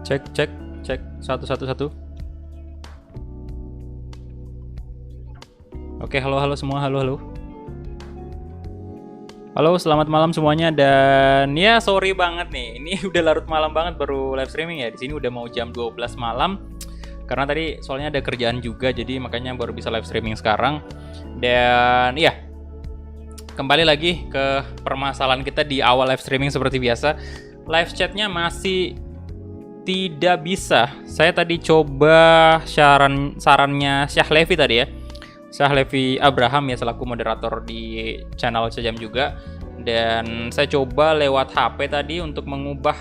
Cek, cek, cek. Satu, satu, satu. Oke, halo, halo semua. Halo, halo. Halo, selamat malam semuanya. Dan ya, sorry banget nih. Ini udah larut malam banget baru live streaming ya. Di sini udah mau jam 12 malam. Karena tadi soalnya ada kerjaan juga, jadi makanya baru bisa live streaming sekarang. Dan ya, kembali lagi ke permasalahan kita di awal live streaming seperti biasa. Live chatnya masih tidak bisa. Saya tadi coba sarannya Syah Levi tadi ya. Syah Levi Abraham ya selaku moderator di channel Sejam juga. Dan saya coba lewat HP tadi untuk mengubah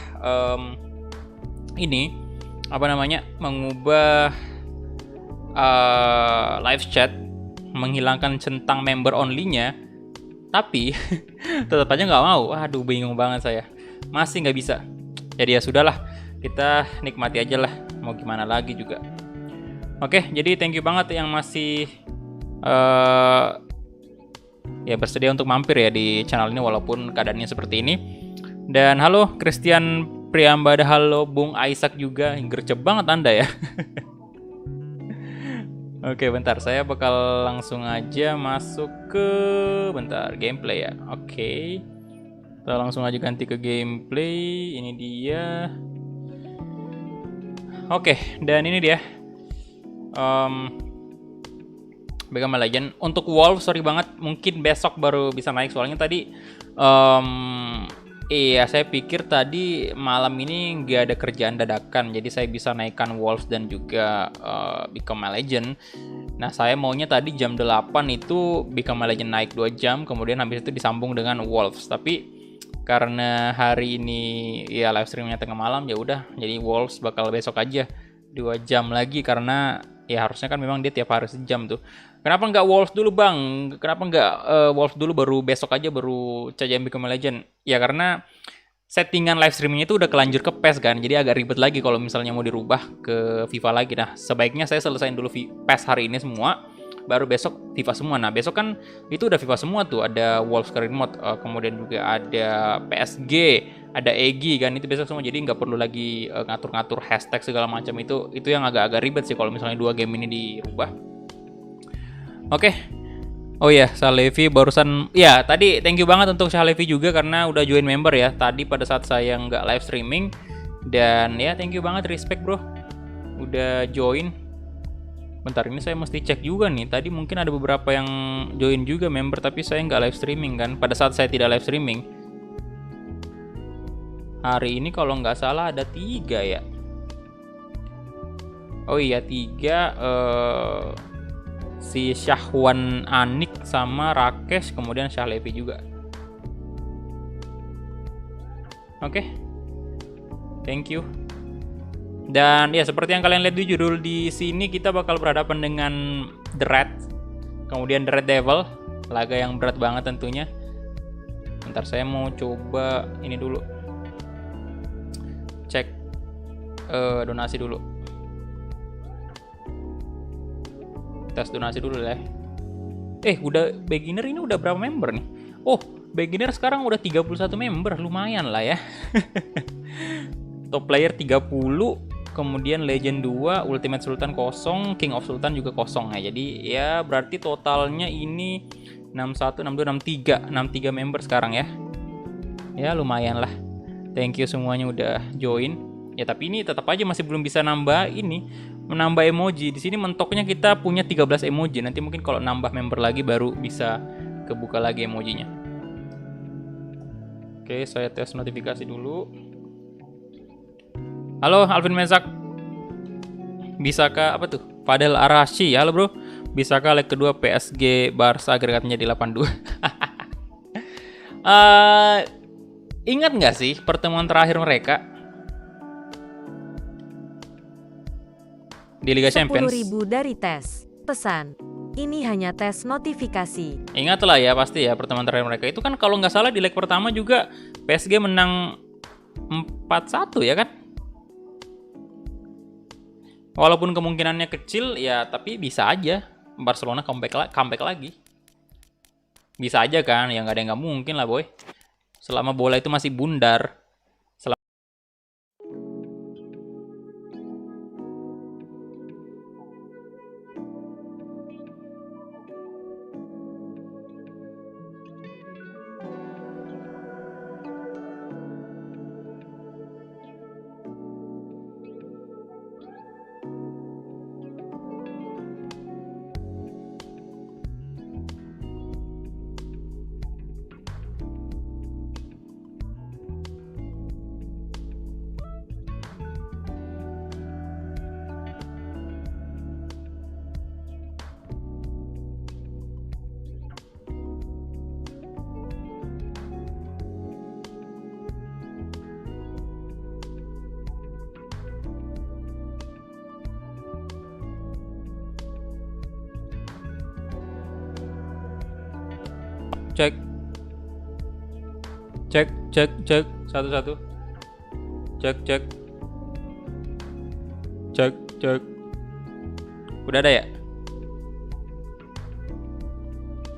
mengubah live chat, menghilangkan centang member only-nya. Tapi tetap aja nggak mau. Aduh, bingung banget saya. Masih nggak bisa. Jadi ya sudahlah, kita nikmati aja lah. Mau gimana lagi juga. Oke, jadi thank you banget yang masih ya bersedia untuk mampir ya di channel ini walaupun keadaannya seperti ini. Dan halo Christian Priambada, halo Bung Isaac juga. Gercep banget Anda ya. Oke, bentar, saya bakal langsung aja masuk ke gameplay ya. Oke. Kita langsung aja ganti ke gameplay. Ini dia. Oke, dan ini dia. Mega Legend untuk Wolf, sorry banget, mungkin besok baru bisa naik soalnya tadi iya saya pikir tadi malam ini nggak ada kerjaan dadakan, jadi saya bisa naikkan Wolves dan juga Become a Legend. Nah saya maunya tadi jam 8 itu Become a Legend naik 2 jam, kemudian habis itu disambung dengan Wolves, tapi karena hari ini ya live streamnya tengah malam, ya udah jadi Wolves bakal besok aja 2 jam lagi, karena ya harusnya kan memang dia tiap hari sejam tuh. Kenapa nggak Wolves dulu bang? Kenapa nggak Wolves dulu baru besok aja baru CJM Become a Legend? Ya karena settingan live streamingnya itu udah kelanjur ke PES kan, jadi agak ribet lagi kalau misalnya mau dirubah ke FIFA lagi. Nah sebaiknya saya selesain dulu PES hari ini semua, baru besok FIFA semua. Nah besok kan itu udah FIFA semua tuh, ada Wolves Career Mode, kemudian juga ada PSG, ada EGI kan, itu besok semua, jadi nggak perlu lagi ngatur-ngatur hashtag segala macam. Itu yang agak-agak ribet sih kalau misalnya dua game ini dirubah. Oke. Oh ya, Syahlevi barusan ya tadi thank you banget untuk Syahlevi juga karena udah join member ya tadi pada saat saya nggak live streaming. Dan ya thank you banget, respect bro udah join. Bentar, ini saya mesti cek juga nih, tadi mungkin ada beberapa yang join juga member tapi saya nggak live streaming kan pada saat saya tidak live streaming. Hari ini kalau nggak salah ada 3 ya. Oh iya 3, si Syahwan Anik sama Rakesh, kemudian Syahlevi juga. Oke. Thank you. Dan ya seperti yang kalian lihat di judul di sini, kita bakal berhadapan dengan The Red, kemudian The Red Devil, laga yang berat banget tentunya. Bentar, saya mau coba ini dulu. Cek donasi dulu. Tes donasi dulu deh. Udah beginner ini udah berapa member nih? Oh, beginner sekarang udah 31 member, lumayan lah ya. Top player 30, kemudian Legend 2, Ultimate Sultan 0, King of Sultan juga 0 ya. Jadi ya berarti totalnya ini 61, 62, 63 member sekarang ya. Ya lumayan lah. Thank you semuanya udah join. Ya tapi ini tetap aja masih belum bisa menambah emoji. Di sini mentoknya kita punya 13 emoji. Nanti mungkin kalau nambah member lagi baru bisa kebuka lagi emojinya. Oke, saya tes notifikasi dulu. Halo Alvin Mezak. Bisakah apa tuh? Fadel Arashi. Halo bro. Bisakah leg kedua PSG Barca agregatnya di 82? Ingat nggak sih pertemuan terakhir mereka di Liga Champions? 10.000 dari tes. Pesan, ini hanya tes notifikasi. Ingatlah ya pasti ya pertemuan terakhir mereka itu kan kalau nggak salah di leg pertama juga PSG menang 4-1 ya kan? Walaupun kemungkinannya kecil ya, tapi bisa aja Barcelona comeback lagi. Bisa aja kan, ya nggak ada yang nggak mungkin lah boy. Selama bola itu masih bundar. cek. Cek. Satu. Cek. Udah ada ya?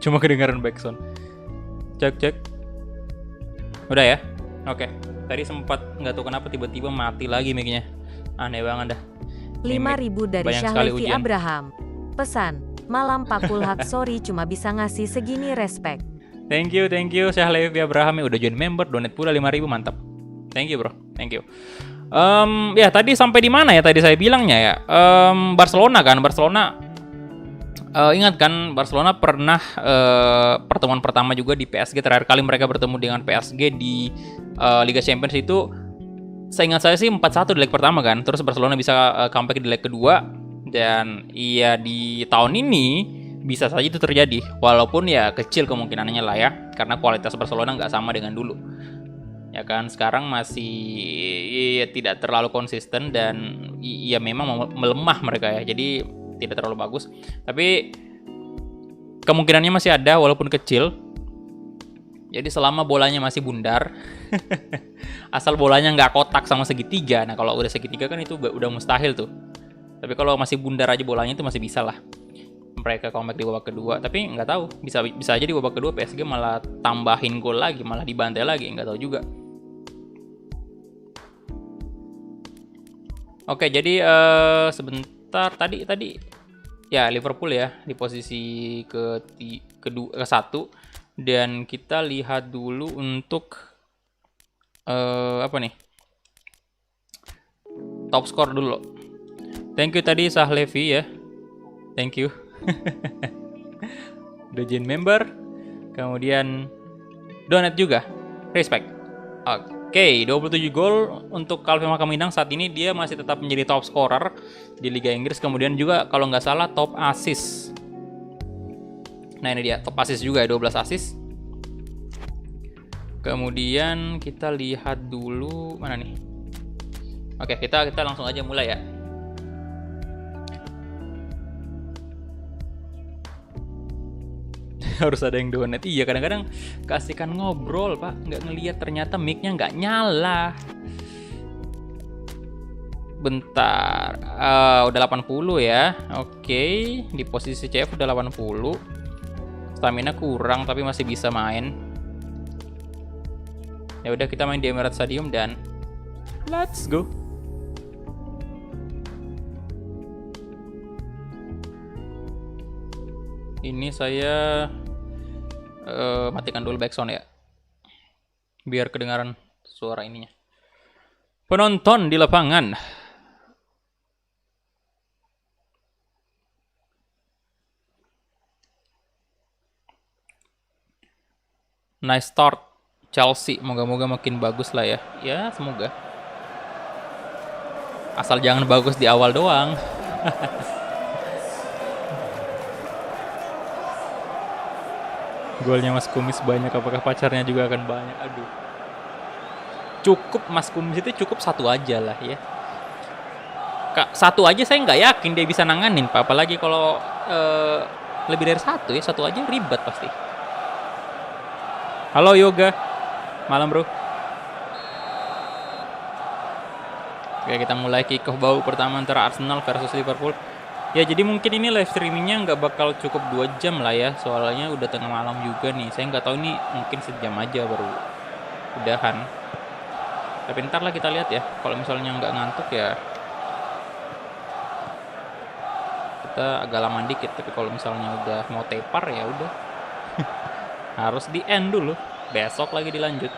Cuma kedengaran backsound. Cek. Udah ya? Oke. Tadi sempat nggak tahu kenapa tiba-tiba mati lagi mic-nya. Aneh banget dah. 5.000 dari banyak sekali Syahlevi ujian. Abraham. Pesan, malam Pak Kulhak, sorry cuma bisa ngasih segini respect. Thank you Syahlevi Abraham udah join member, donate pula 5.000, mantap. Thank you bro, thank you. Ya tadi sampai di mana ya tadi saya bilangnya ya? Barcelona. Ingat kan Barcelona pernah pertemuan pertama juga di PSG, terakhir kali mereka bertemu dengan PSG di Liga Champions itu, seingat saya sih 4-1 di leg pertama kan. Terus Barcelona bisa comeback di leg kedua, dan iya di tahun ini bisa saja itu terjadi, walaupun ya kecil kemungkinannya lah ya, karena kualitas Barcelona nggak sama dengan dulu. Ya kan, sekarang masih tidak terlalu konsisten dan ya memang melemah mereka ya, jadi tidak terlalu bagus. Tapi kemungkinannya masih ada walaupun kecil. Jadi selama bolanya masih bundar, asal bolanya nggak kotak sama segitiga. Nah kalau udah segitiga kan itu udah mustahil tuh. Tapi kalau masih bundar aja bolanya itu masih bisa lah mereka comeback di babak kedua. Tapi nggak tahu, bisa aja di babak kedua PSG malah tambahin gol lagi, malah dibantai lagi, nggak tahu juga. Oke, jadi sebentar tadi ya Liverpool ya di posisi ke-1, dan kita lihat dulu untuk apa nih? Top score dulu. Thank you tadi Syahlevi ya. Thank you. Udah join member, kemudian donate juga, respect. Oke, 27 gol untuk Calvin Makamindang. Saat ini dia masih tetap menjadi top scorer di Liga Inggris. Kemudian juga kalau nggak salah top assist. Nah ini dia top assist juga, 12 assist. Kemudian kita lihat dulu mana nih. Oke, kita langsung aja mulai ya. Harus ada yang donate. Iya, kadang-kadang keasikan ngobrol pak, nggak ngelihat ternyata mic-nya nggak nyala. Bentar, udah 80 ya. Oke, di posisi CF udah 80. Stamina kurang tapi masih bisa main. Ya udah, kita main di Emirates Stadium dan let's go. Ini saya matikan dulu backsound ya, biar kedengaran suara ininya. Penonton di lapangan. Nice start Chelsea, moga-moga makin bagus lah ya. Ya semoga. Asal jangan bagus di awal doang. Golnya Mas Kumis banyak, apakah pacarnya juga akan banyak? Aduh. Cukup Mas Kumis itu cukup satu aja lah ya. Satu aja saya nggak yakin dia bisa nanganin Pak. Apalagi kalau lebih dari satu ya, satu aja ribet pasti. Halo Yoga, malam bro. Oke, kita mulai kick off babak pertama antara Arsenal versus Liverpool. Ya jadi mungkin ini live streamingnya nggak bakal cukup 2 jam lah ya, soalnya udah tengah malam juga nih. Saya nggak tahu ini mungkin sejam aja baru udahan. Tapi ntar lah kita lihat ya, kalau misalnya nggak ngantuk ya kita agak lama dikit. Tapi kalau misalnya udah mau tepar ya udah harus di end dulu, besok lagi dilanjut.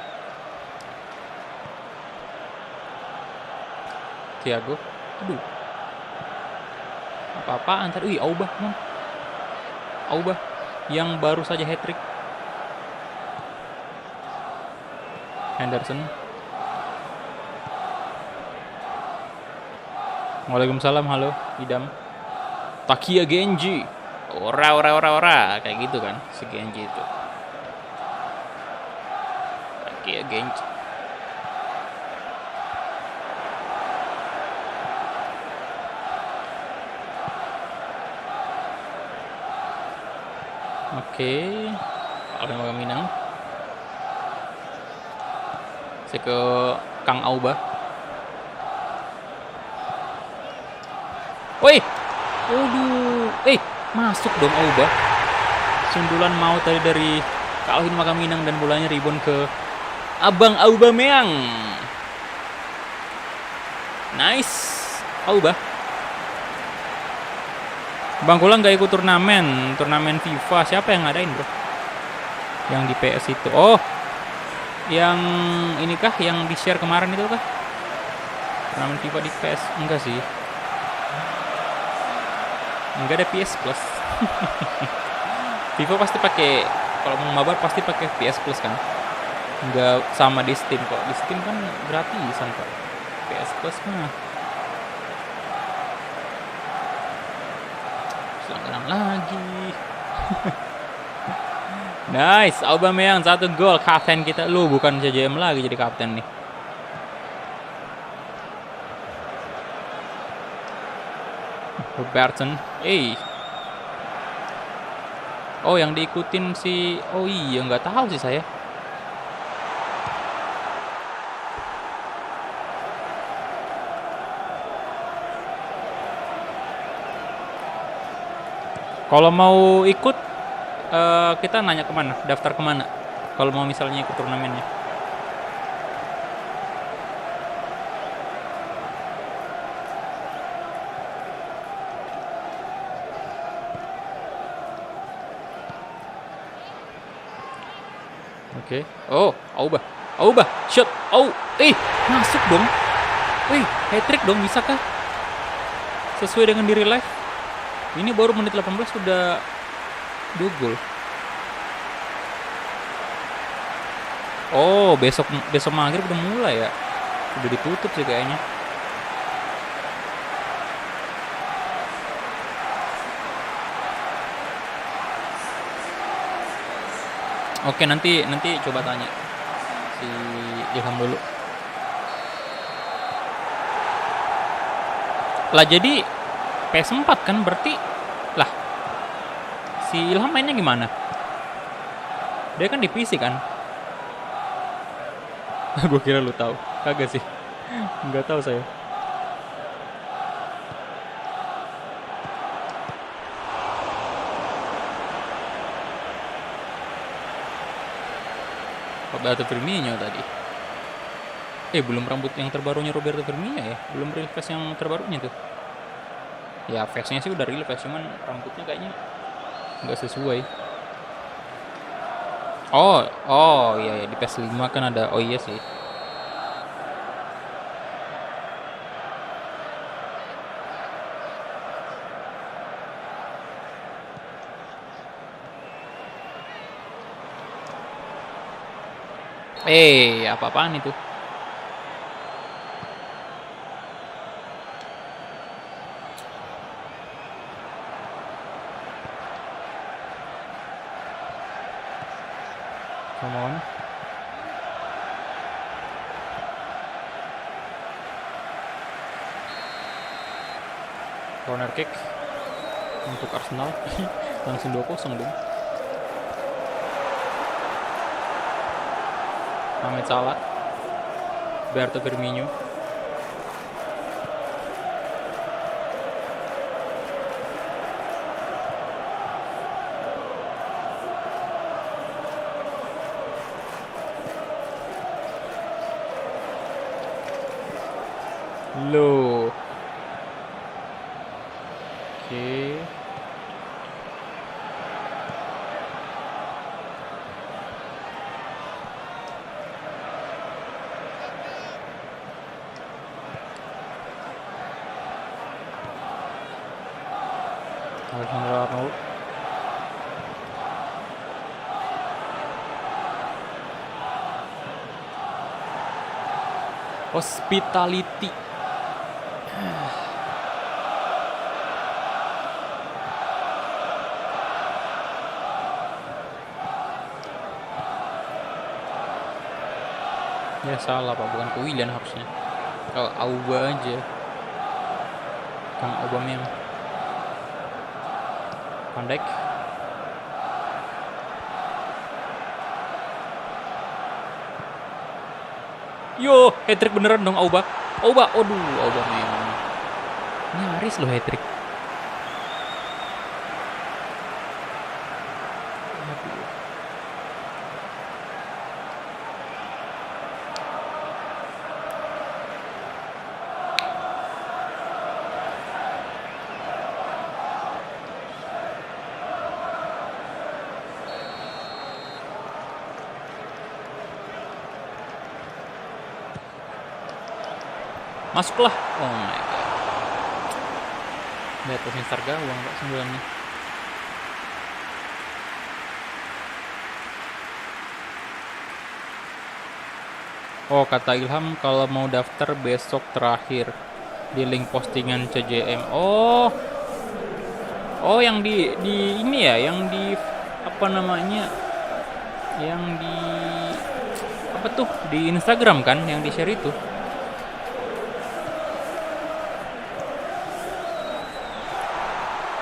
Thiago, aduh, apa-apaan tadi? Aubah, man. Aubah yang baru saja hat-trick. Henderson. Waalaikumsalam, halo, Idam. Takia Genji. Ora. Kayak gitu kan, si Genji itu. Takia Genji. Oke. Alvin Magaminang. Saya ke Kang Auba. Woi, waduh, masuk dong Auba. Sundulan mau tadi dari Alvin Magaminang dan bolanya rebound ke Abang Aubameyang. Nice, Auba. Bang Kula nggak ikut turnamen FIFA. Siapa yang ngadain, bro? Yang di PS itu. Oh, yang ini kah? Yang di share kemarin itu kah? Turnamen FIFA di PS? Enggak sih. Enggak ada PS Plus. FIFA pasti pakai, kalau mau mabar pasti pakai PS Plus kan? Enggak sama di Steam kok. Di Steam kan gratisan kok. PS Plus mah. Pelanggaran lagi. Nice, Aubameyang 1 gol, kapten kita. Lu bukan CJM lagi jadi kapten nih. Robertson, oh yang diikutin si, oh iya nggak tahu sih saya. Kalau mau ikut, kita nanya kemana? Daftar kemana? Kalau mau misalnya ikut turnamennya. Oke. Oh, Auba, shot. Oh, masuk dong. Hat-trick dong, bisa kah? Sesuai dengan di real life. Ini baru menit 18 sudah 2 gol. Oh, besok maghrib udah mulai ya. Udah ditutup sih kayaknya. Oke, nanti coba tanya si Ilham dulu. Lah jadi PS4 kan berarti lah. Si Ilham mainnya gimana? Dia kan di PC kan? Gue kira lu tahu. Kagak sih. Nggak tahu saya. Roberto Firmino tadi. Belum rambut yang terbarunya Roberto Firmino ya? Belum real face yang terbarunya tuh. Ya face-nya sih udah real face, cuman rambutnya kayaknya nggak sesuai. Oh iya di PS5 kan ada. Oh iya sih. Apa-apaan itu? Come on. Corner kick untuk Arsenal. Langsung 2-0 dong. Mohamed Salah, Roberto Firmino. Loh. Oke. Alexander Arnold. Hospitality. Ya salah Pak, bukan ke Willian harusnya. Kalau Auba aja. Kang Aubameyang. Van Dijk. Yo, hat-trick beneran dong Auba. Auba, aduh, Auba memang nyaris loh hat-trick. Masuklah. Oh my god. Lihat tuh Mister gawang Pak sembilannya. Oh, kata Ilham kalau mau daftar besok terakhir di link postingan CJM. Oh. Oh, yang di ini ya, yang di apa namanya? Yang di apa tuh? Di Instagram kan yang di-share itu.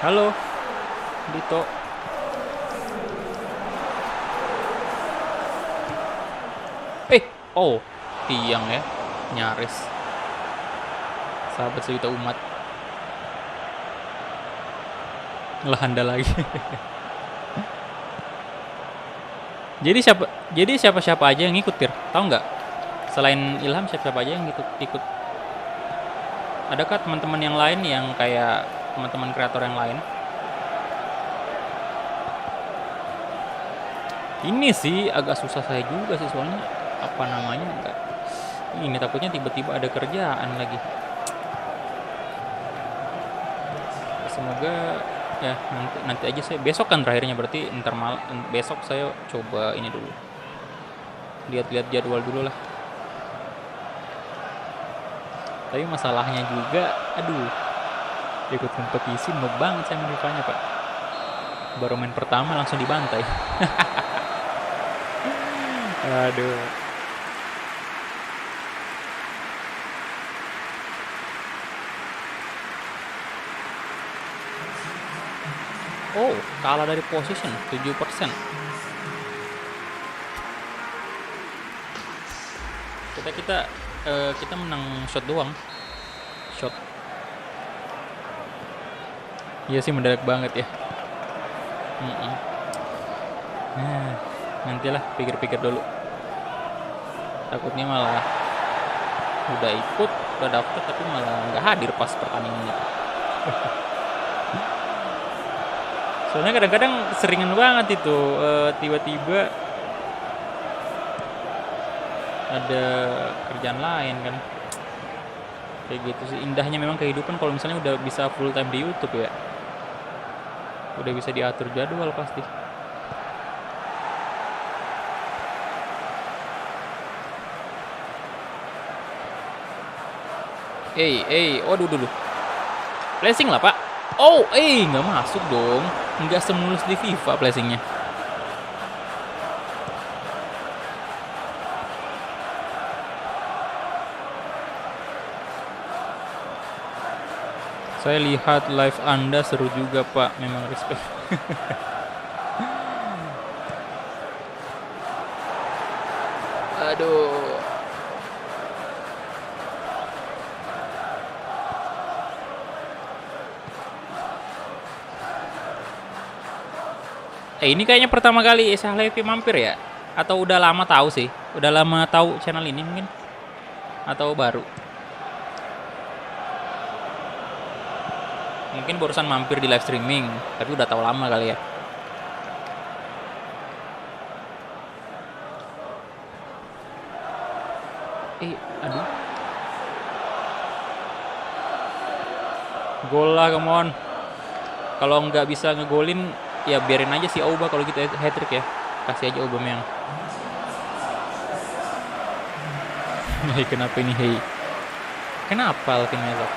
Halo, Dito. Oh, tiang ya, nyaris. Sahabat sejuta umat. Ngelahanda lagi. Jadi siapa aja yang ikut, Tir? Tahu nggak? Selain Ilham siapa aja yang ikut? Adakah teman-teman yang lain yang kayak teman-teman kreator yang lain? Ini sih agak susah saya juga sih soalnya apa namanya enggak. Ini takutnya tiba-tiba ada kerjaan lagi. Semoga ya nanti aja saya besok kan terakhirnya berarti ntar besok saya coba ini dulu. Lihat-lihat jadwal dulu lah. Tapi masalahnya juga, aduh, ikut kompetisi noob banget saya rupanya Pak. Baru main pertama langsung dibantai. Aduh. Oh, kalah dari position 7%. Kita menang shot doang. Shot. Iya sih mendadak banget ya. Nah, nantilah pikir-pikir dulu. Takutnya malah udah ikut, udah daftar tapi malah nggak hadir pas pertandingannya. Soalnya kadang-kadang seringan banget itu tiba-tiba ada kerjaan lain kan. Kayak gitu sih indahnya memang kehidupan kalau misalnya udah bisa full time di YouTube ya. Udah bisa diatur jadwal pasti. Waduh dulu. Flashing lah Pak. Oh, nggak masuk dong. Nggak semulus di FIFA flashingnya. Saya lihat live Anda seru juga Pak, memang respect. Aduh. Ini kayaknya pertama kali Syah Levi mampir ya? Atau udah lama tahu sih? Udah lama tahu channel ini mungkin? Atau baru? Mungkin barusan mampir di live streaming, tapi udah tahu lama kali ya. Aduh. Gol lah, come on. Kalau nggak bisa ngegolin, ya biarin aja si Auba kalau gitu hat-trick ya. Kasih aja Aubameyang. Hei, kenapa ini hei? Kenapa Alvin Mezak?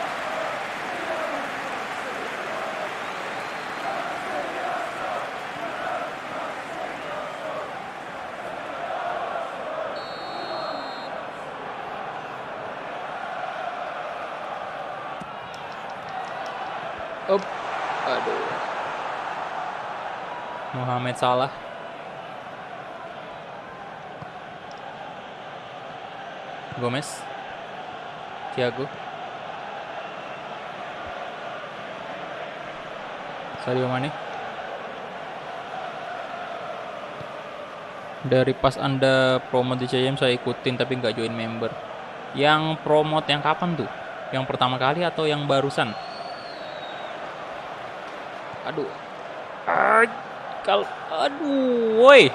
Aduh. Mohamed Salah. Gomez, Thiago, Sadio Mane. Dari pas Anda promote di CM saya ikutin tapi nggak join member. Yang promote yang kapan tuh? Yang pertama kali atau yang barusan? Aduh. Aduh, woi.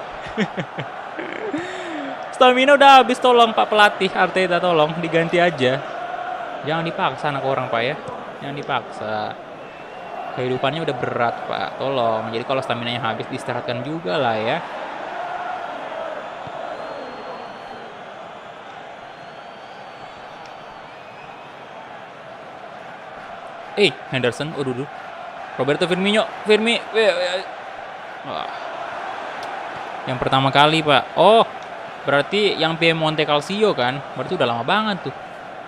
Stamina udah habis, tolong Pak Pelatih Arteta, tolong diganti aja. Jangan dipaksa anak orang, Pak ya. Jangan dipaksa. Kehidupannya udah berat, Pak. Tolong. Jadi kalau staminanya habis diistirahatkan juga lah ya. Henderson, Roberto Firmino, yang pertama kali, Pak. Oh, berarti yang Piemonte Calcio kan? Berarti udah lama banget tuh.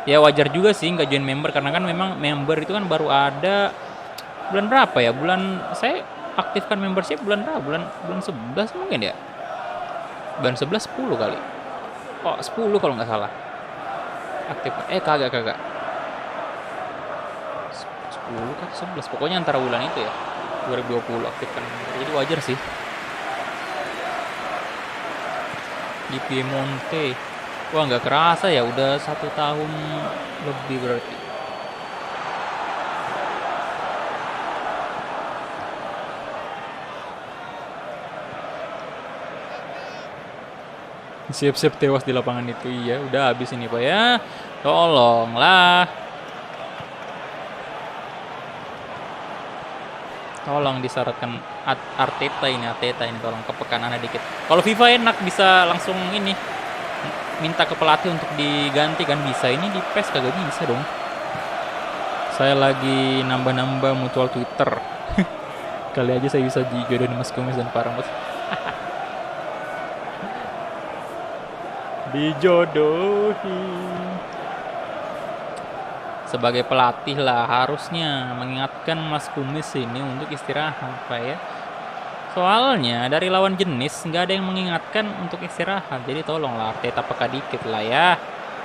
Ya wajar juga sih nggak join member, karena kan memang member itu kan baru ada bulan berapa ya? Saya aktifkan membership bulan berapa? Bulan 11 mungkin ya? Bulan 11 10 kali. Oh, 10 kalau nggak salah. Aktif. Kagak. 10 kan 11, pokoknya antara bulan itu ya 2020 aktifkan, jadi wajar sih. Di Piemonte, wah nggak kerasa ya udah 1 tahun lebih berarti. Siap-siap tewas di lapangan itu. Iya, udah habis ini Pak ya, tolonglah. Tolong disyaratkan Arteta ini tolong kepekanannya dikit. Kalau FIFA enak bisa langsung ini minta ke pelatih untuk diganti kan, bisa. Ini di PES kagak bisa dong. Saya lagi nambah-nambah mutual Twitter. Kali aja saya bisa dijodohin Mas Gomez dan Pak Ramos. Dijodohin. Sebagai pelatih lah harusnya mengingatkan Mas Kumis ini untuk istirahat, Pak ya. Soalnya dari lawan jenis nggak ada yang mengingatkan untuk istirahat. Jadi tolonglah Arteta peka dikit lah ya.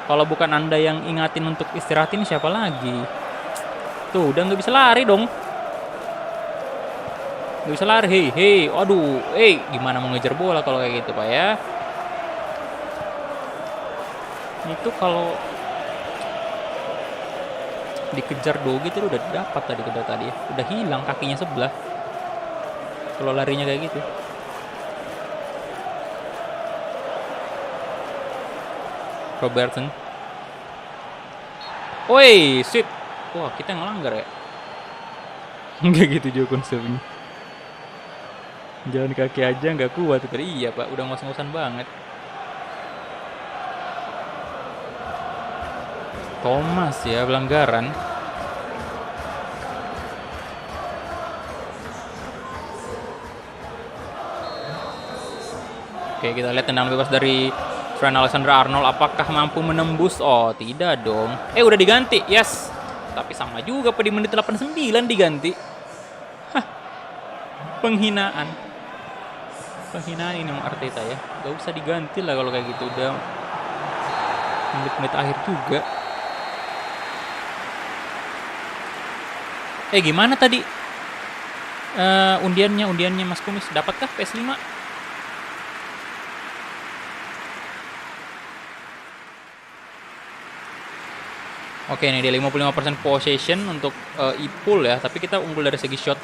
Kalau bukan Anda yang ingatin untuk istirahatin, siapa lagi? Tuh udah nggak bisa lari dong. Nggak bisa lari. Hei, aduh, gimana mau ngejar bola kalau kayak gitu, Pak ya? Itu kalau dikejar Dogi itu udah dapat tadi ya. Udah hilang kakinya sebelah. Kalau larinya kayak gitu. Robertson. Woi, shit. Wah, kita ngelanggar ya. Enggak gitu juga konsepnya. Jalan kaki aja nggak kuat tadi. Iya, Pak. Udah ngos-ngosan banget. Thomas ya, pelanggaran. Oke, kita lihat tendangan bebas dari Trent Alexander-Arnold. Apakah mampu menembus? Oh, tidak dong. Udah diganti. Yes. Tapi sama juga di menit 89 diganti. Penghinaan. Penghinaan ini Arteta ya. Gak usah diganti lah kalau kayak gitu. Udah menit-menit akhir juga. Gimana tadi undiannya Mas Kumis, dapatkah PS5? Oke, ini dia 55% possession untuk Ipul ya, tapi kita unggul dari segi shot.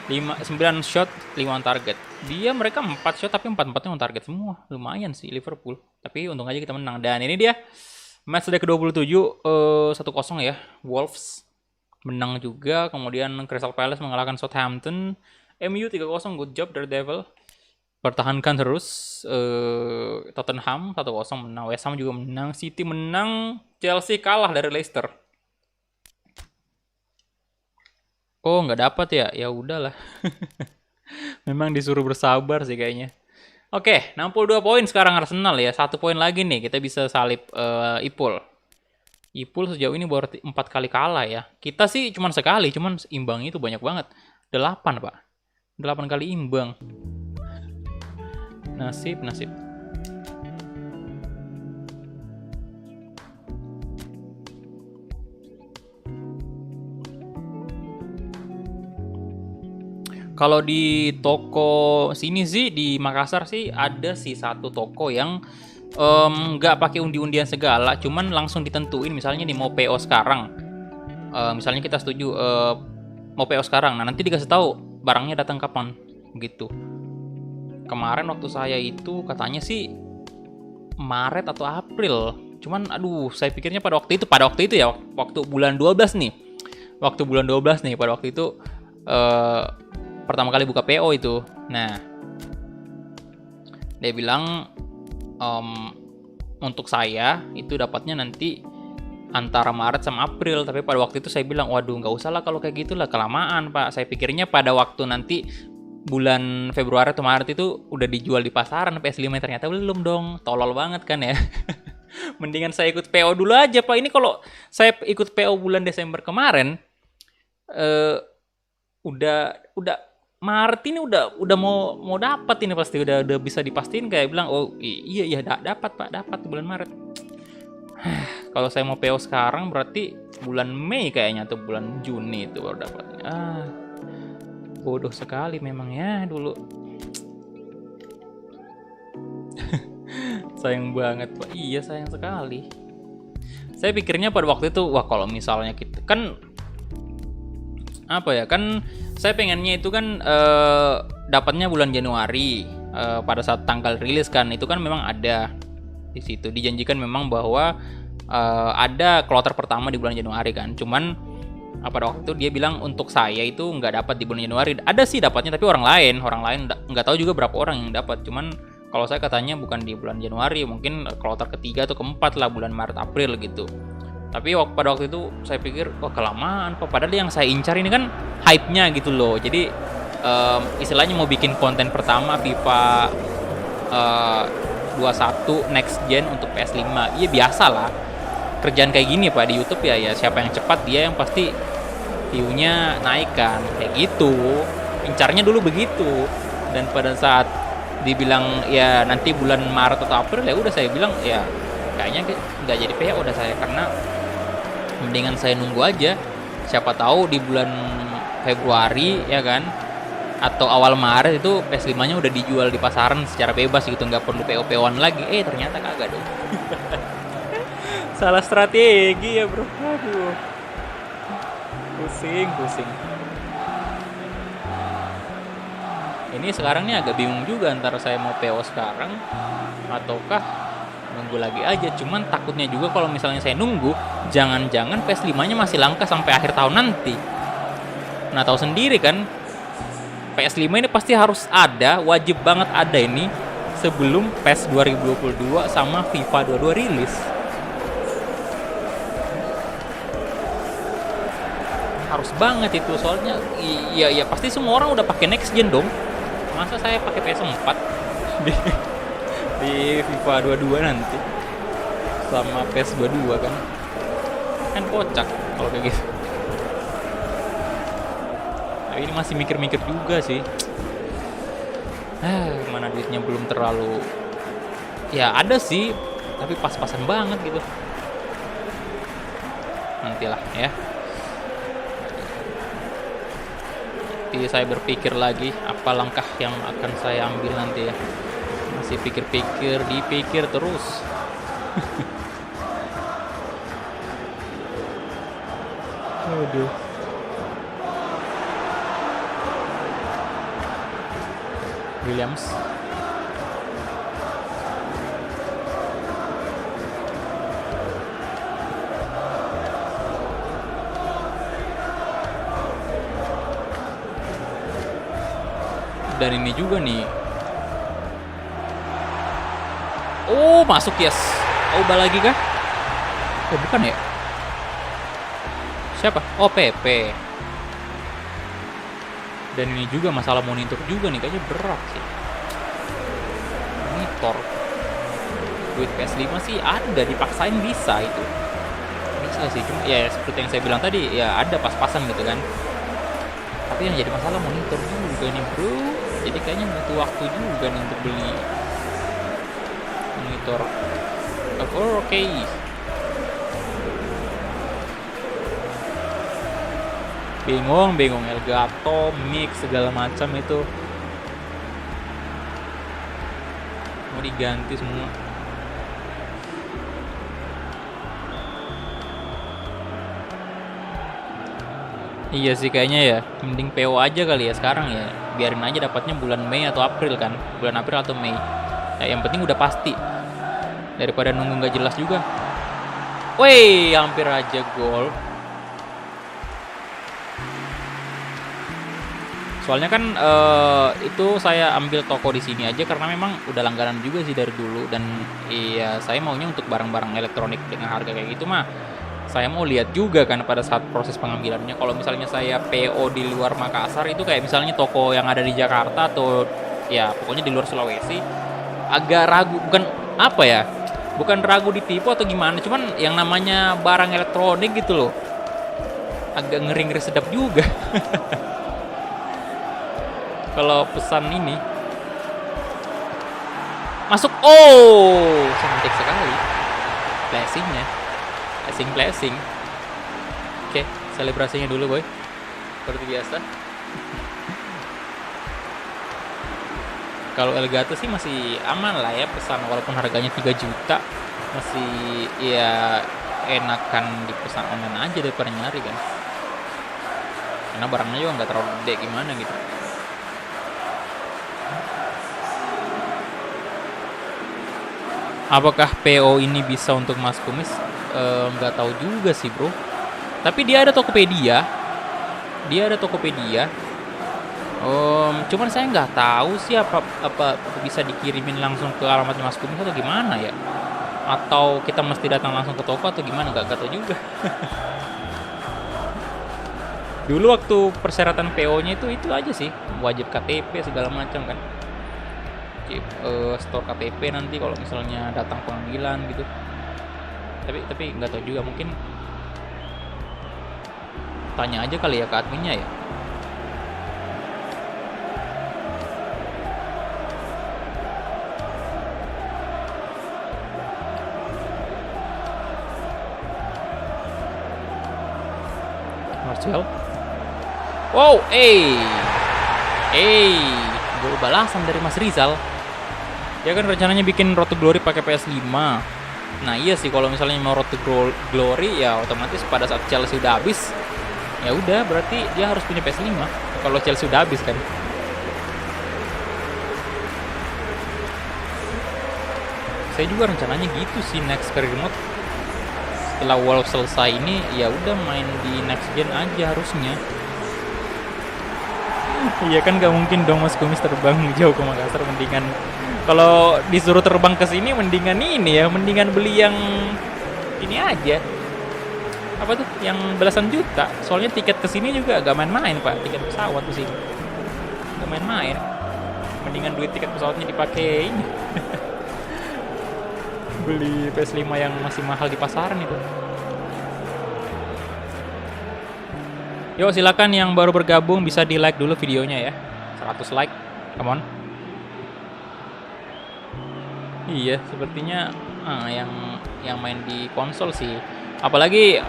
9 shot, 5 on target. Mereka 4 shot tapi 4-4-nya on target semua. Lumayan sih Liverpool. Tapi untung aja kita menang. Dan ini dia match day ke-27 1-0 ya. Wolves menang juga, kemudian Crystal Palace mengalahkan Southampton. MU 3-0, good job Daredevil. Pertahankan terus. Tottenham 1-0 menang, West Ham juga menang, City menang, Chelsea kalah dari Leicester. Oh, nggak dapat ya? Ya udahlah. Memang disuruh bersabar sih kayaknya. Oke, 62 poin sekarang Arsenal ya. 1 poin lagi nih, kita bisa salip Ipul. Ipul sejauh ini baru 4 kali kalah ya. Kita sih cuma sekali, cuman imbang itu banyak banget. 8, Pak. 8 kali imbang. Nasib. Kalau di toko sini sih di Makassar sih ada sih satu toko yang nggak pakai undi-undian segala, cuman langsung ditentuin misalnya nih mau PO sekarang. Misalnya kita setuju mau PO sekarang, nah nanti dikasih tahu barangnya datang kapan gitu. Kemarin waktu saya itu katanya sih Maret atau April. Cuman aduh, saya pikirnya pada waktu itu ya, waktu bulan 12 nih. Waktu bulan 12 nih pada waktu itu pertama kali buka PO itu. Nah, dia bilang untuk saya itu dapatnya nanti antara Maret sama April. Tapi pada waktu itu saya bilang, waduh nggak usah lah kalau kayak gitu lah, kelamaan Pak. Saya pikirnya pada waktu nanti bulan Februari atau Maret itu udah dijual di pasaran PS5, ternyata belum dong. Tolol banget kan ya. Mendingan saya ikut PO dulu aja Pak. Ini kalau saya ikut PO bulan Desember kemarin udah Maret ini udah mau dapat ini, pasti udah bisa dipastiin, kayak bilang oh iya dapat Pak, dapat bulan Maret. Kalau saya mau PO sekarang berarti bulan Mei kayaknya atau bulan Juni itu baru dapat. Bodoh sekali memang ya dulu. Sayang banget Pak. Iya sayang sekali. Saya pikirnya pada waktu itu wah kalau misalnya kita kan apa ya, kan saya pengennya itu kan dapatnya bulan Januari pada saat tanggal rilis kan, itu kan memang ada di situ dijanjikan memang bahwa ada kloter pertama di bulan Januari kan. Cuman pada waktu itu dia bilang untuk saya itu nggak dapat di bulan Januari. Ada sih dapatnya tapi orang lain nggak tahu juga berapa orang yang dapat. Cuman kalau saya katanya bukan di bulan Januari, mungkin kloter ketiga atau keempat lah, bulan Maret April gitu. Tapi pada waktu itu saya pikir wah kelamaan Pak, padahal yang saya incar ini kan hype-nya gitu loh. Jadi istilahnya mau bikin konten pertama FIFA 21 next gen untuk PS5. Iya biasa lah kerjaan kayak gini Pak di YouTube ya siapa yang cepat dia yang pasti view-nya naik kan, kayak gitu. Incarnya dulu begitu. Dan pada saat dibilang ya nanti bulan Maret atau April, ya udah saya bilang ya kayaknya nggak jadi PO udah saya, karena mendingan saya nunggu aja, siapa tahu di bulan Februari ya kan atau awal Maret itu PS5-nya udah dijual di pasaran secara bebas gitu, nggak perlu PO-POan lagi. Ternyata kagak dong. Salah strategi ya bro. Aduh, pusing. Ini sekarang nih agak bingung juga antara saya mau PO sekarang ataukah nunggu lagi aja. Cuman takutnya juga kalau misalnya saya nunggu, jangan-jangan PS5-nya masih langka sampai akhir tahun nanti. Nah tahu sendiri kan, PS5 ini pasti harus ada, wajib banget ada ini sebelum PES 2022 sama FIFA 22 rilis. Harus banget itu, soalnya ya pasti semua orang udah pakai next gen dong. Masa saya pakai PS4 di FIFA 22 nanti sama PES 22 kan kocak kalau kayak gitu. Tapi ini masih mikir-mikir juga sih. Mana duitnya belum terlalu, ya ada sih tapi pas-pasan banget gitu. Nantilah ya. Jadi saya berpikir lagi apa langkah yang akan saya ambil nanti ya. Masih dipikir terus. Aduh. Williams. Dan ini juga nih. Oh, masuk yes. Auba lagi kah? Oh, bukan ya? Siapa? Oh, PP. Dan ini juga masalah monitor juga nih, kayaknya berat sih. Monitor. Duit PS5 sih ada, dipaksain bisa itu. Bisa sih, cuma ya seperti yang saya bilang tadi, ya ada pas-pasan gitu kan. Tapi yang jadi masalah monitor juga nih bro. Jadi kayaknya butuh waktu juga nih untuk beli monitor 4K. Bingung Elgato, mix segala macam itu mau diganti semua. Iya sih kayaknya ya, mending PO aja kali ya sekarang ya. Biarin aja dapatnya bulan Mei atau April kan. Bulan April atau Mei. Ya, yang penting udah pasti. Daripada nunggu nggak jelas juga. Woi, hampir aja gol. Soalnya kan itu saya ambil toko di sini aja karena memang udah langganan juga sih dari dulu, dan iya saya maunya untuk barang-barang elektronik dengan harga kayak gitu mah. Saya mau lihat juga kan pada saat proses pengambilannya. Kalau misalnya saya PO di luar Makassar itu kayak misalnya toko yang ada di Jakarta atau ya pokoknya di luar Sulawesi, agak ragu, bukan apa ya? Bukan ragu ditipu atau gimana, cuman yang namanya barang elektronik gitu loh. Agak ngeri-ngeri sedap juga. Kalau pesan ini masuk, oh cantik sekali flashingnya, flashing. Oke, selebrasinya dulu boy, seperti biasa. Kalau Elgato sih masih aman lah ya pesan, walaupun harganya 3 juta masih ya enakan di pesan online aja daripada nyari kan, karena barangnya juga nggak terlalu gede gimana gitu. Apakah PO ini bisa untuk Mas Kumis? Nggak tahu juga sih bro. Tapi dia ada Tokopedia. Cuman saya nggak tahu sih apa bisa dikirimin langsung ke alamat Mas Kumis atau gimana ya? Atau kita mesti datang langsung ke toko atau gimana? Nggak tahu juga. Dulu waktu persyaratan PO-nya itu aja sih, wajib KTP segala macam kan. Store KTP nanti kalau misalnya datang pengambilan gitu. Tapi nggak tahu juga, mungkin tanya aja kali ya ke adminnya ya. Martial. Wow, gol balasan dari Mas Rizal. Dia kan rencananya bikin Road to Glory pakai PS5. Nah iya sih, kalau misalnya mau Road to Glory ya otomatis pada saat Chelsea udah habis, ya udah berarti dia harus punya PS5 kalau Chelsea udah habis kan. Saya juga rencananya gitu sih, next career mode setelah Wolves selesai ini ya udah main di next gen aja harusnya. Iya kan, gak mungkin dong Mas Kumis terbang jauh ke Makassar. Mendingan kalau disuruh terbang ke sini mendingan ini ya, mendingan beli yang ini aja. Apa tuh? Yang belasan juta. Soalnya tiket ke sini juga gak main-main, Pak. Tiket pesawat ke sini. Gak main-main. Mendingan duit tiket pesawatnya dipakai ini. Beli PS5 yang masih mahal di pasaran itu. Yuk silakan yang baru bergabung bisa di like dulu videonya ya. 100 like, come on. Iya, sepertinya yang main di konsol sih. Apalagi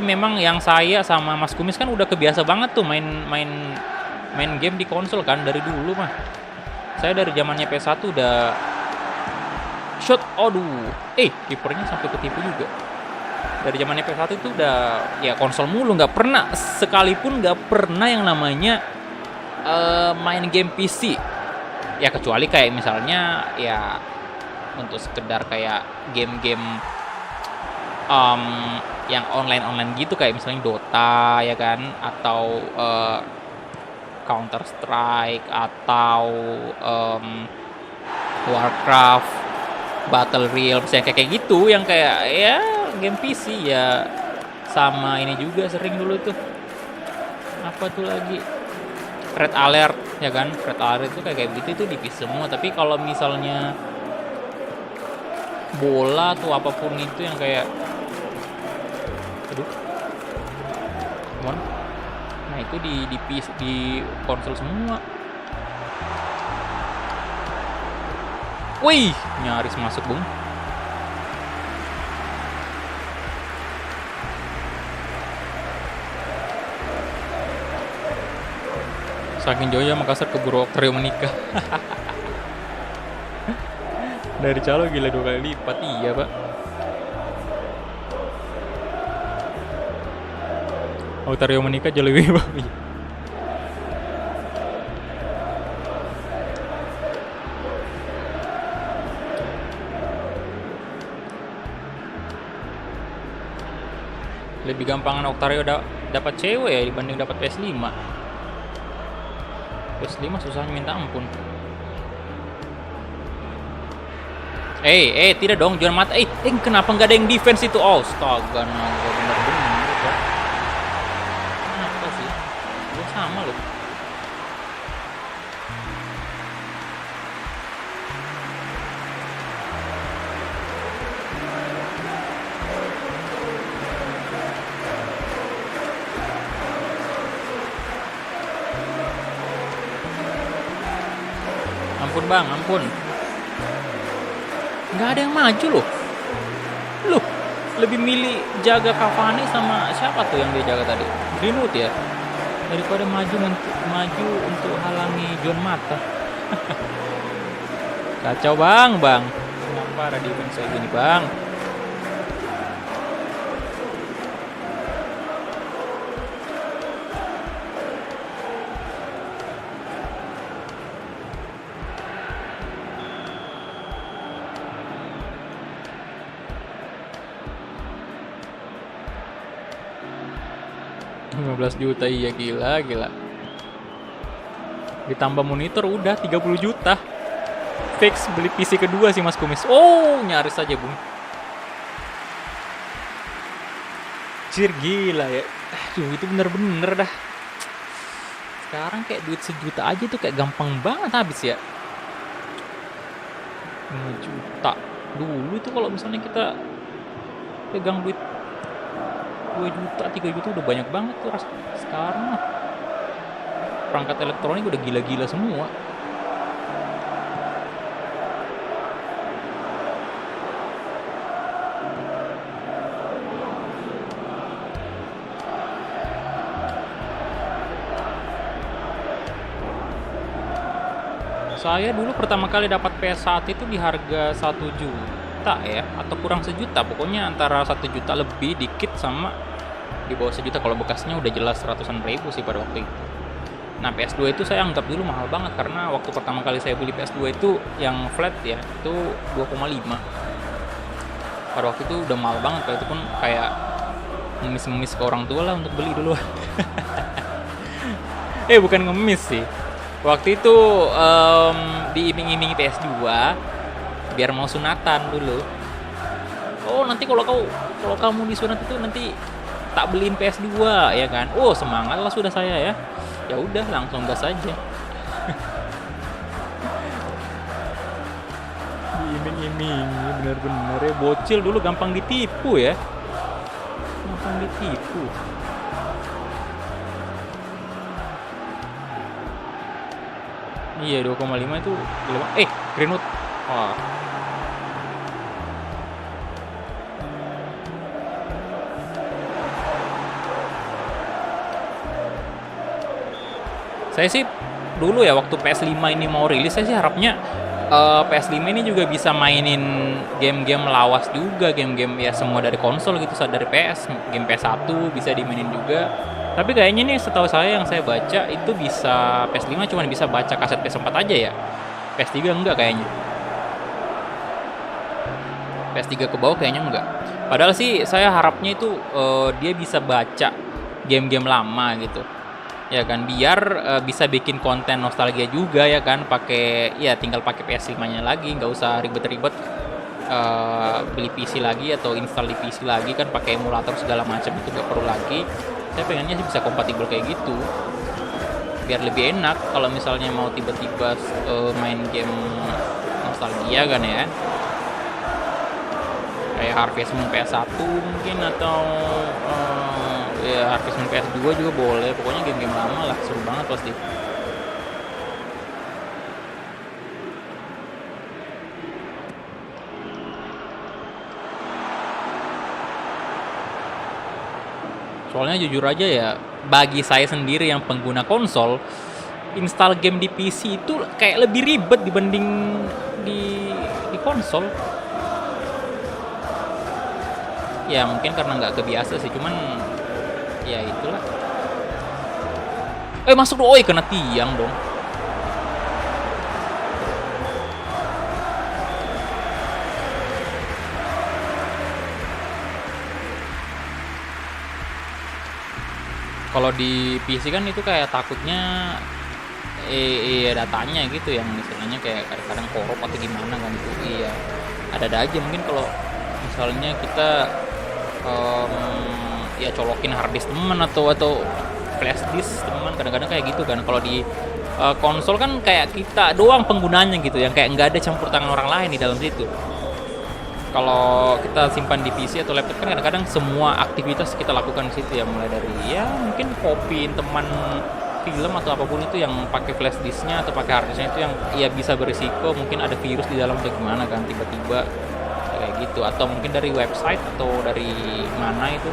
memang yang saya sama Mas Kumis kan udah kebiasa banget tuh main game di konsol kan dari dulu mah. Saya dari zamannya PS1 udah shot, aduh. Kipernya sampai ketipu juga. Dari zamannya PS1 itu udah ya konsol mulu, nggak pernah sekalipun nggak pernah yang namanya main game PC. Ya kecuali kayak misalnya ya untuk sekedar kayak game-game yang online gitu, kayak misalnya Dota ya kan, atau Counter Strike, atau Warcraft, Battle Royale, misalnya kayak gitu, yang kayak ya game PC ya. Sama ini juga sering dulu tuh, apa tuh lagi, Red Alert ya kan. Red Alert itu kayak gitu, itu di PC semua. Tapi kalau misalnya bola tuh apapun itu yang kayak nah itu di konsol semua. Wih, nyaris masuk bung. Saking jauhnya Makassar keburu Octario menikah. Dari Calo gila 2 kali lipat. Iya pak. Octario menikah jauh lebih bagus. Lebih gampangan Octario dapat cewek ya dibanding dapat PS5. PS5 susahnya minta ampun. Tidak dong, Juan Mata. Kenapa nggak ada yang defense itu? Oh, astaga, naga bener-bener ya. Kenapa sih? Gue sama loh. Ampun bang, ampun. Nggak ada yang maju loh. Loh, lebih milih jaga Cavani sama siapa tuh yang dia jaga tadi? Greenwood ya? Daripada maju untuk halangi Juan Mata. Kacau bang. Kenapa ada defense kayak gini bang? 15 juta, iya gila. Ditambah monitor udah 30 juta. Fix beli PC kedua sih Mas Kumis. Oh, nyaris aja, Bung. Cir gila ya. Aduh, itu bener-bener dah. Sekarang kayak duit sejuta aja tuh kayak gampang banget habis ya. 5 juta. Dulu itu kalau misalnya kita pegang duit 2 juta, 3 juta udah banyak banget tuh. Sekarang mah perangkat elektronik udah gila-gila semua. Saya dulu pertama kali dapat PS1 itu di harga 1 juta ya, atau kurang sejuta. Pokoknya antara 1 juta lebih dikit sama di bawah sejuta. Kalau bekasnya udah jelas ratusan ribu sih pada waktu itu. Nah, PS2 itu saya anggap dulu mahal banget karena waktu pertama kali saya beli PS2 itu yang flat ya, itu 2,5. Pada waktu itu udah mahal banget, kalau itu pun kayak ngemis-ngemis ke orang tua lah untuk beli dulu. Bukan ngemis sih. Waktu itu diiming-imingi PS2 biar mau sunatan dulu. Oh, nanti kalau kamu disunat itu nanti tak beliin PS2 ya kan. Oh, semangat lah sudah saya ya. Ya udah langsung gas aja. Diiming-imingi bener-bener ya, bocil dulu gampang ditipu ya. Gampang ditipu. Iya, 2,5 itu Greenwood. Wah. Saya sih dulu ya waktu PS5 ini mau rilis, saya sih harapnya PS5 ini juga bisa mainin game-game lawas juga, game-game ya semua dari konsol gitu, dari PS, game PS1 bisa dimainin juga. Tapi kayaknya nih setahu saya yang saya baca itu bisa PS5 cuma bisa baca kaset PS4 aja ya. PS3 enggak kayaknya. PS3 ke bawah kayaknya enggak. Padahal sih saya harapnya itu dia bisa baca game-game lama gitu. Ya kan, biar bisa bikin konten nostalgia juga ya kan, tinggal pakai PS5-nya lagi, nggak usah ribet-ribet beli PC lagi atau install di PC lagi kan, pakai emulator segala macam itu nggak perlu lagi. Saya pengennya sih bisa kompatibel kayak gitu, biar lebih enak kalau misalnya mau tiba-tiba main game nostalgia kan ya, kayak Harvest Moon PS1 mungkin, atau ya Harvest Moon PS2 juga boleh. Pokoknya game-game lama lah, seru banget pasti. Soalnya jujur aja ya, bagi saya sendiri yang pengguna konsol install game di PC itu kayak lebih ribet dibanding di konsol. Ya mungkin karena nggak kebiasa sih, cuman ya itulah. Masuk dong, kena tiang dong. Kalau di PC kan itu kayak takutnya datanya gitu yang misalnya kayak kadang-kadang korup atau gimana kan itu. Iya, ada aja mungkin kalau misalnya kita ya colokin harddisk teman atau flash disk teman, kadang-kadang kayak gitu kan. Kalau di konsol kan kayak kita doang penggunanya gitu, yang kayak nggak ada campur tangan orang lain di dalam situ. Kalau kita simpan di PC atau laptop kan kadang-kadang semua aktivitas kita lakukan di situ ya, mulai dari ya mungkin kopiin teman film atau apapun itu yang pakai flash disknya atau pakai harddisknya itu yang ya bisa berisiko mungkin ada virus di dalam atau gimana kan tiba-tiba kayak gitu, atau mungkin dari website atau dari mana itu.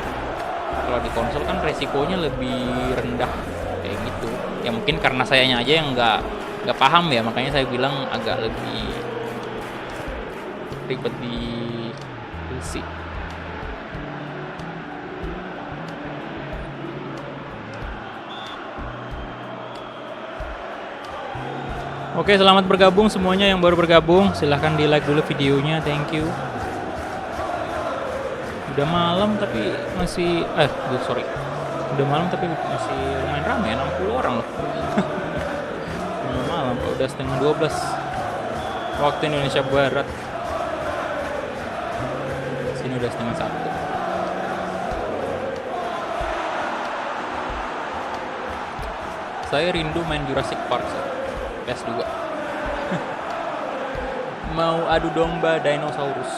Kalau di konsol kan resikonya lebih rendah kayak gitu ya, mungkin karena sayanya aja yang nggak paham ya, makanya saya bilang agak lebih ribet di PC. Oke, selamat bergabung semuanya yang baru bergabung. Silahkan di like dulu videonya, thank you. Udah malam tapi masih sorry. Udah malam tapi masih lumayan ramai, 60 orang loh. Malam, udah setengah 12 waktu Indonesia Barat. Sini udah setengah 1. Saya rindu main Jurassic Park PS2. Mau adu domba dinosaurus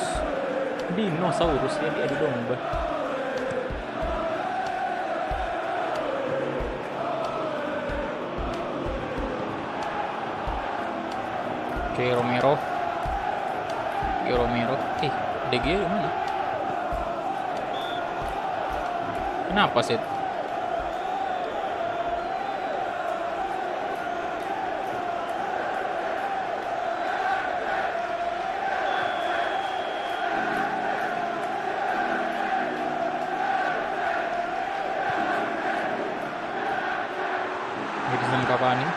ya, diadu domba. Oke, Romero. DG di mana? Kenapa sih? Edison Cavani,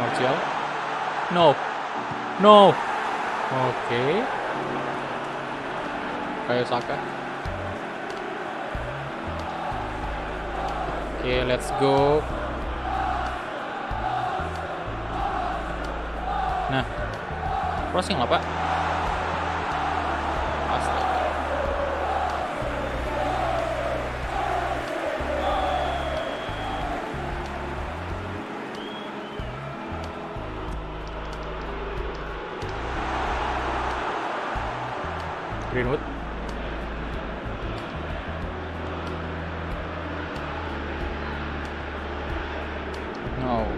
Martial, no, oke, kayak Saka, oke, let's go. Nah, crossing lah Pak. Greenwood. No.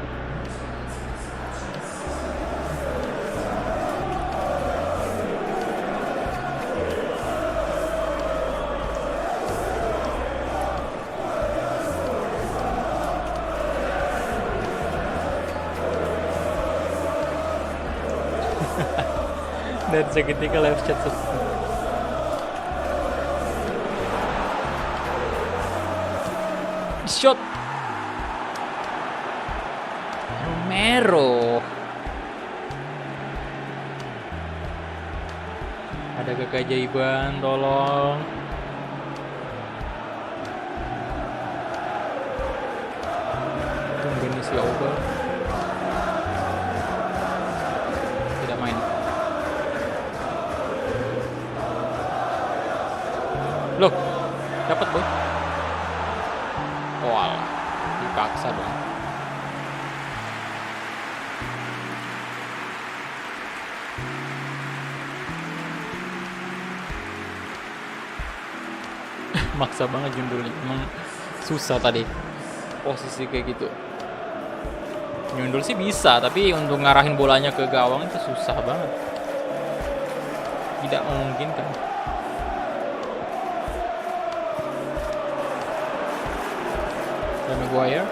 Dan seketika live chat shot Romero. Ada keajaiban, tolong. Tungguin si Oba. Tidak main. Loh, dapat boy. Walah, dipaksa dong. Maksa banget Jundulnya, emang susah tadi posisi kayak gitu. Nyundul sih bisa, tapi untuk ngarahin bolanya ke gawang itu susah banget, tidak memungkinkan. Dan Maguire.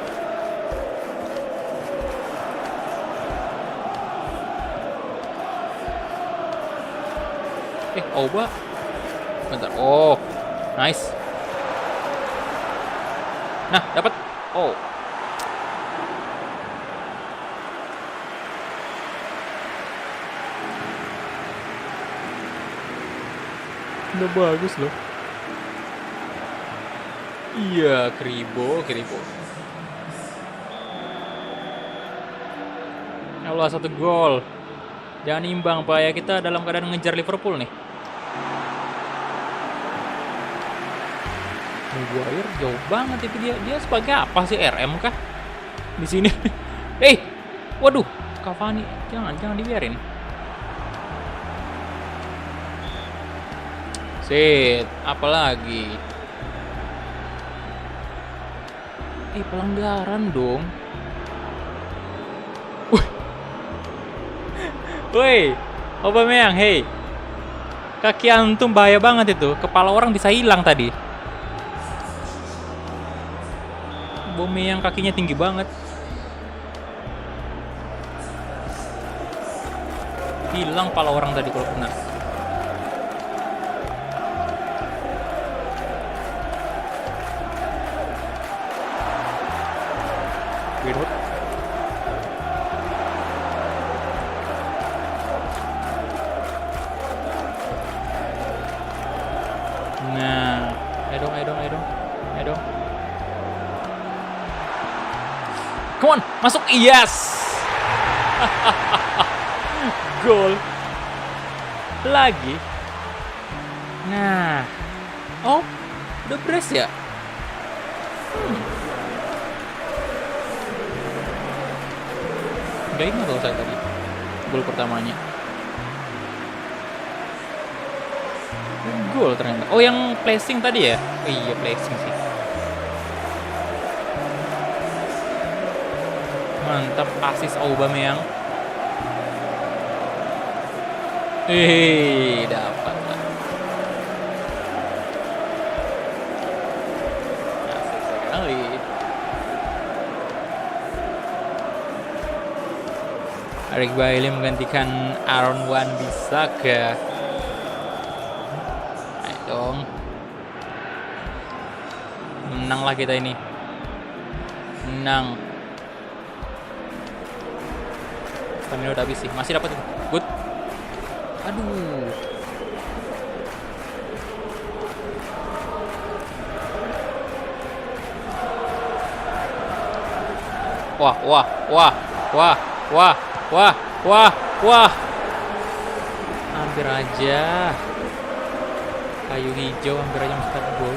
Auba. Bentar. Oh, nice. Nah, dapat. Oh. Udah bagus loh. Iya, Kribo. Ya Allah, 1 gol. Jangan imbang, Pak. Ya, kita dalam keadaan ngejar Liverpool nih. Maguire jauh banget itu dia sebagai apa sih, RM kah di sini? Waduh, Cavani jangan dibiarin. Sit, apalagi? Pelanggaran dong. Woi, Aubameyang, hey. Kaki antum bahaya banget itu. Kepala orang bisa hilang tadi. Aubameyang kakinya tinggi banget. Hilang kepala orang tadi kalau kena. Greenwood. Nah, ayo dong. Come on, masuk. Yes. Gol. Lagi. Nah. Oh, udah brace ya? Gak ingat kalau saya tadi gol pertamanya. Gol ternyata. Oh, yang placing tadi ya? Oh iya, placing sih. Mantap, asis Aubameyang. Dapat lah. Asik sekali. Eric Bailly menggantikan Aaron Wan-Bissaka. Ayo dong. Menang lah kita ini. Menang. Stamina udah habis sih. Masih dapat itu. Good. Aduh. Wah. Hampir aja. Kayu hijau hampir aja masuk gol.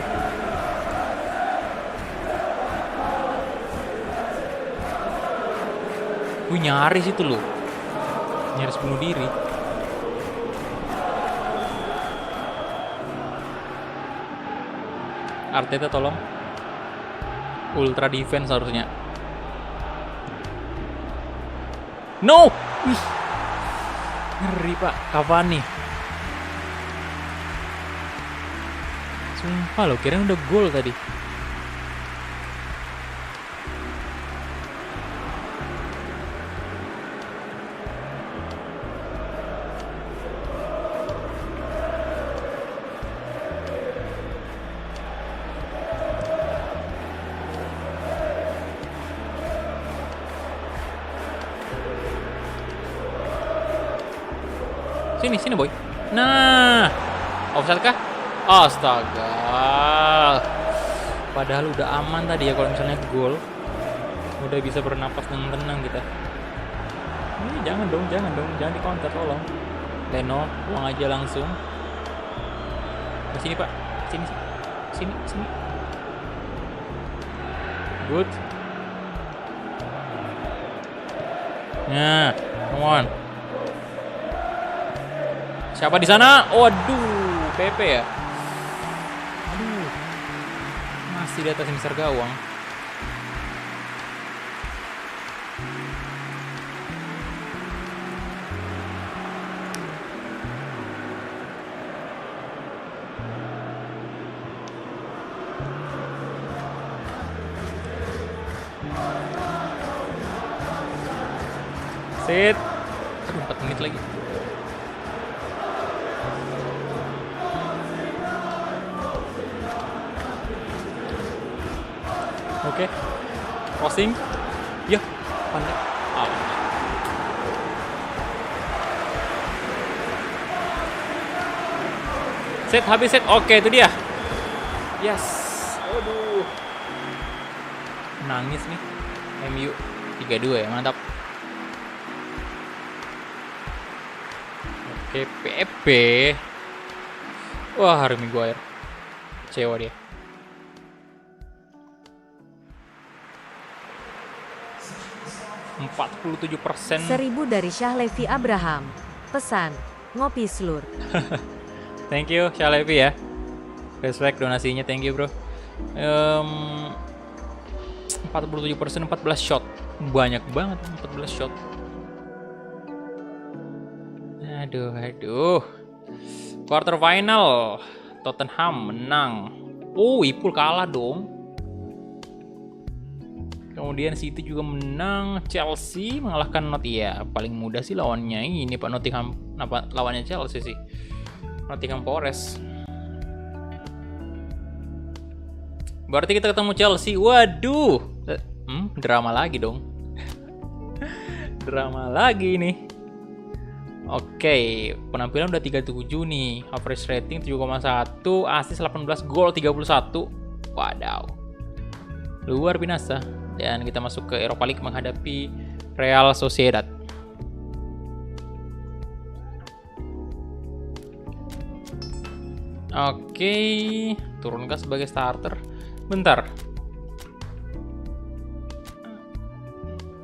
Nyaris itu loh. Nyaris bunuh diri. Arteta tolong. Ultra defense harusnya. No! Wih. Ngeri Pak, Cavani. Sumpah loh, kirain udah gol tadi. Sini boy. Nah, offside kah? Astaga. Padahal udah aman tadi ya kalau misalnya gol. Udah bisa bernapas dengan tenang kita. Ini jangan dong, jangan di counter tolong. Leno, buang aja langsung. Ke sini Pak, sini. Good. Nah, come on. Siapa di sana? Waduh, PP ya. Aduh. Masih di atas besar gawang. Set. Aduh, 4 menit lagi. Oke. Crossing. Ya, pandai. Oh. Set, habis set. Oke, itu dia. Yes. Aduh. Nangis nih. MU 3-2 ya, mantap. Oke, PP. Wah, Harry Maguire. Kecewa dia. %47%. 1000 dari Syahlevi Abraham. Pesan, ngopi slur. Thank you, Syahlevi ya. Respect donasinya, thank you bro. 47%, 14 shot. Banyak banget, 14 shot. Aduh. Quarter final. Tottenham menang. Oh, Liverpool kalah dong. Kemudian City juga menang, Chelsea mengalahkan ya paling mudah sih lawannya ini Pak Nottingham, lawannya Chelsea sih, Nottingham Forest. Berarti kita ketemu Chelsea, waduh, drama lagi dong, drama lagi nih. Oke, penampilan udah 37 nih, average rating 7,1, assist 18, gol 31, wadaw, luar binasa. Dan kita masuk ke Europa League menghadapi Real Sociedad. Oke, turunkan sebagai starter. Bentar.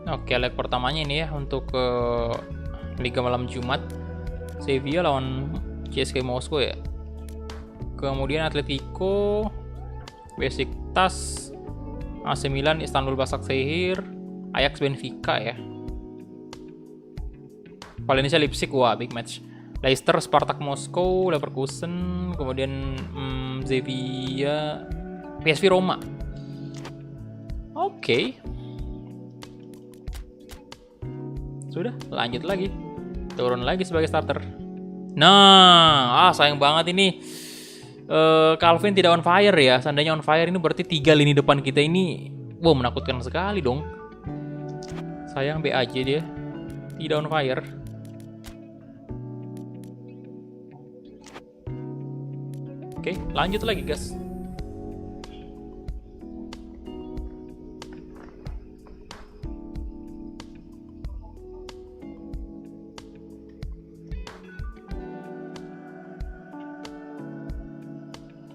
Oke, leg pertamanya ini ya untuk Liga Malam Jumat. Sevilla lawan CSKA Moskow ya. Kemudian Atletico, Besiktas, AC Milan, Istanbul Başakşehir, Ajax Benfica ya. Valencia Leipzig, wah big match. Leicester Spartak Moskow, Leverkusen, kemudian Sevilla, PSV Roma. Oke. Sudah, lanjut lagi. Turun lagi sebagai starter. Nah, sayang banget ini. Calvin tidak on fire ya. Seandainya on fire ini berarti 3 lini depan kita ini menakutkan sekali dong. Sayang B aja dia. Tidak on fire. Oke, lanjut lagi guys.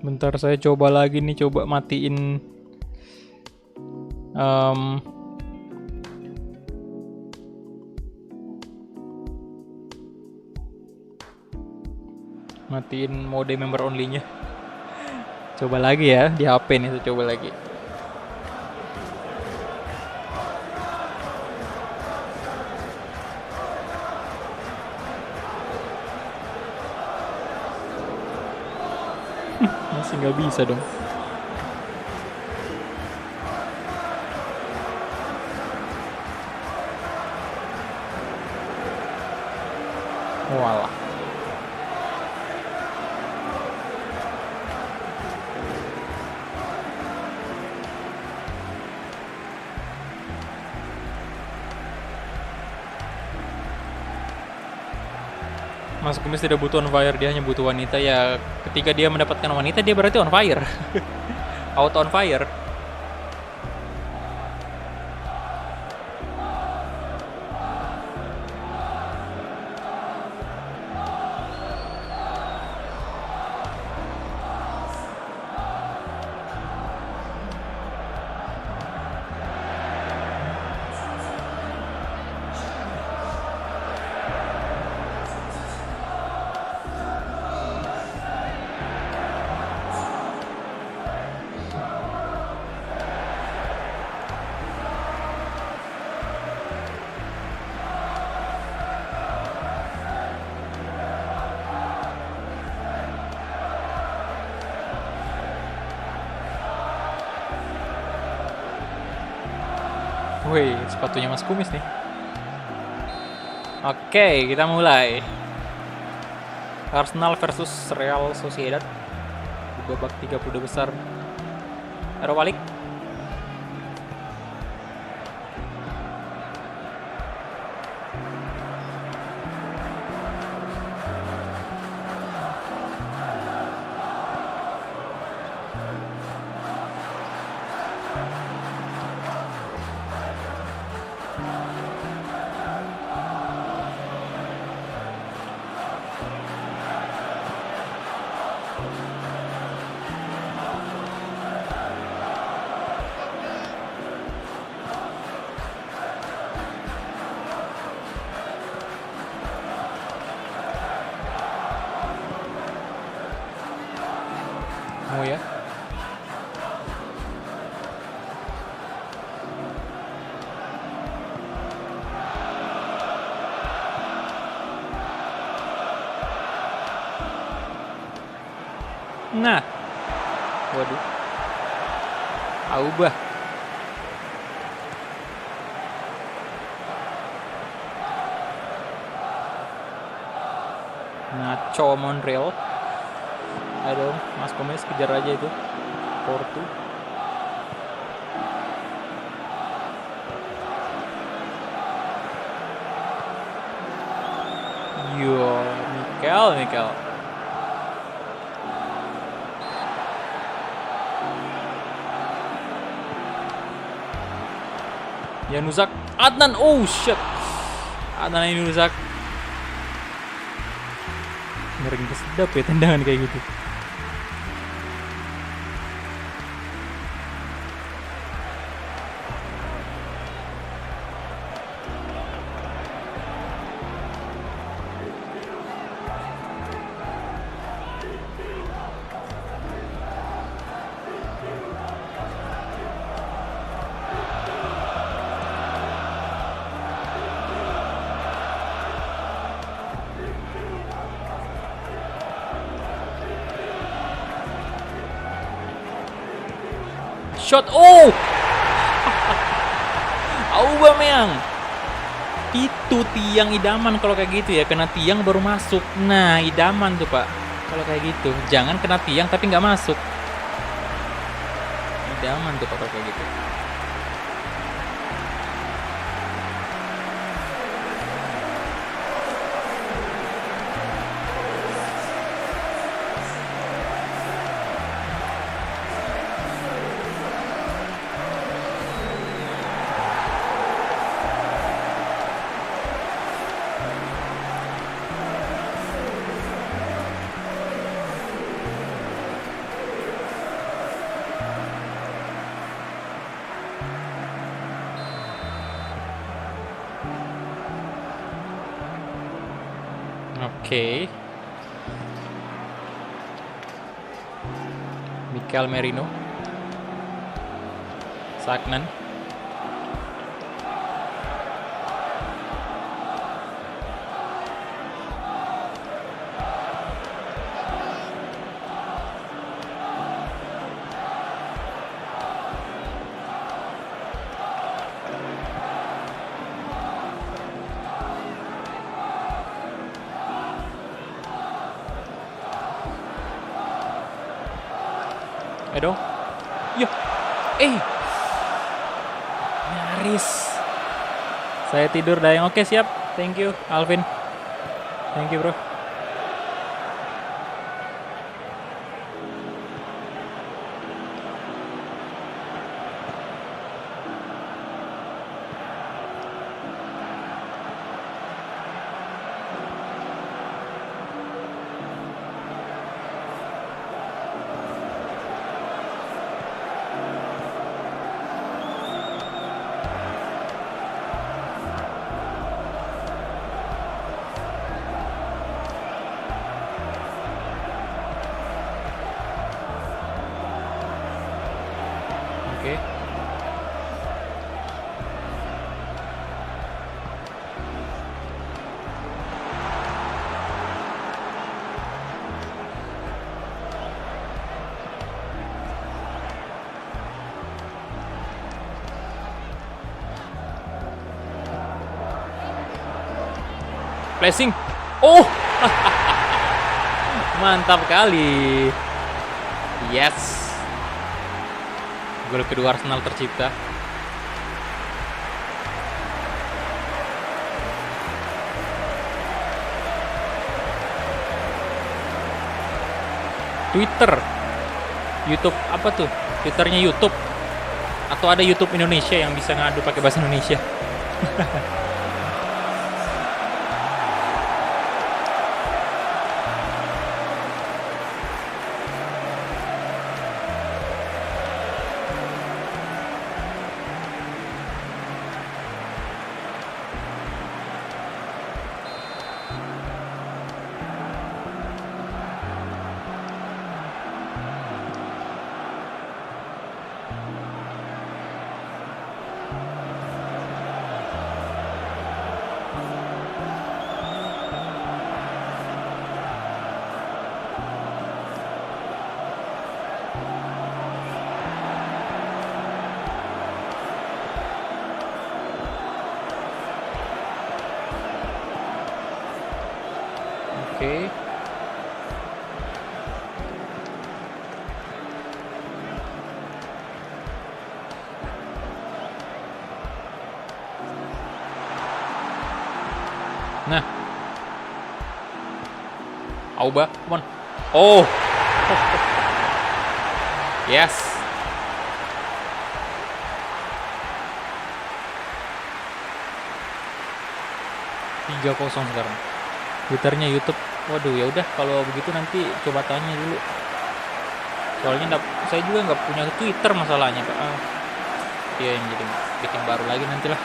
Bentar saya coba lagi nih, coba matiin matiin mode member only-nya. Coba lagi ya di HP nih, saya coba lagi. Masih nggak bisa dong. Walah. Mas Kumis tidak butuh on fire, dia hanya butuh wanita. Ya ketika dia mendapatkan wanita, dia berarti on fire. Auto on fire. Wih, sepatunya Mas Kumis nih. Oke, kita mulai. Arsenal versus Real Sociedad di babak 32 besar. Arrow balik. Mau ya. Nah. Waduh. Aubah. Nacho Monreal. Aduh, Mas Gomez kejar aja itu. Portu. Yo, Mikel. Januzak, Adnan, oh shit. Adnan ini Januzak. Ngeri sedap ya tendangan kayak gitu. Shot, oh, Aubameyang. Itu tiang idaman kalau kayak gitu ya, kena tiang baru masuk. Nah, idaman tuh Pak. Kalau kayak gitu, jangan kena tiang tapi nggak masuk. Idaman tuh Pak kalau kayak gitu. Oke. Mikel Merino. Sagnan. Aduh. Yo. Nyaris. Saya tidur dayang. Oke, siap. Thank you, Alvin. Thank you, bro. Flashing. Oh, mantap kali. Yes. Gol kedua Arsenal tercipta. Twitter, YouTube apa tuh? Twitternya YouTube. Atau ada YouTube Indonesia yang bisa ngadu pakai bahasa Indonesia? Oke. Nah. Auba, come on. Oh. Yes. Tiga 0 sekarang. Twitternya YouTube. Waduh, ya udah kalau begitu nanti coba tanya dulu. Soalnya saya juga nggak punya Twitter masalahnya, Pak. Iya, yang jadi bikin baru lagi nantilah.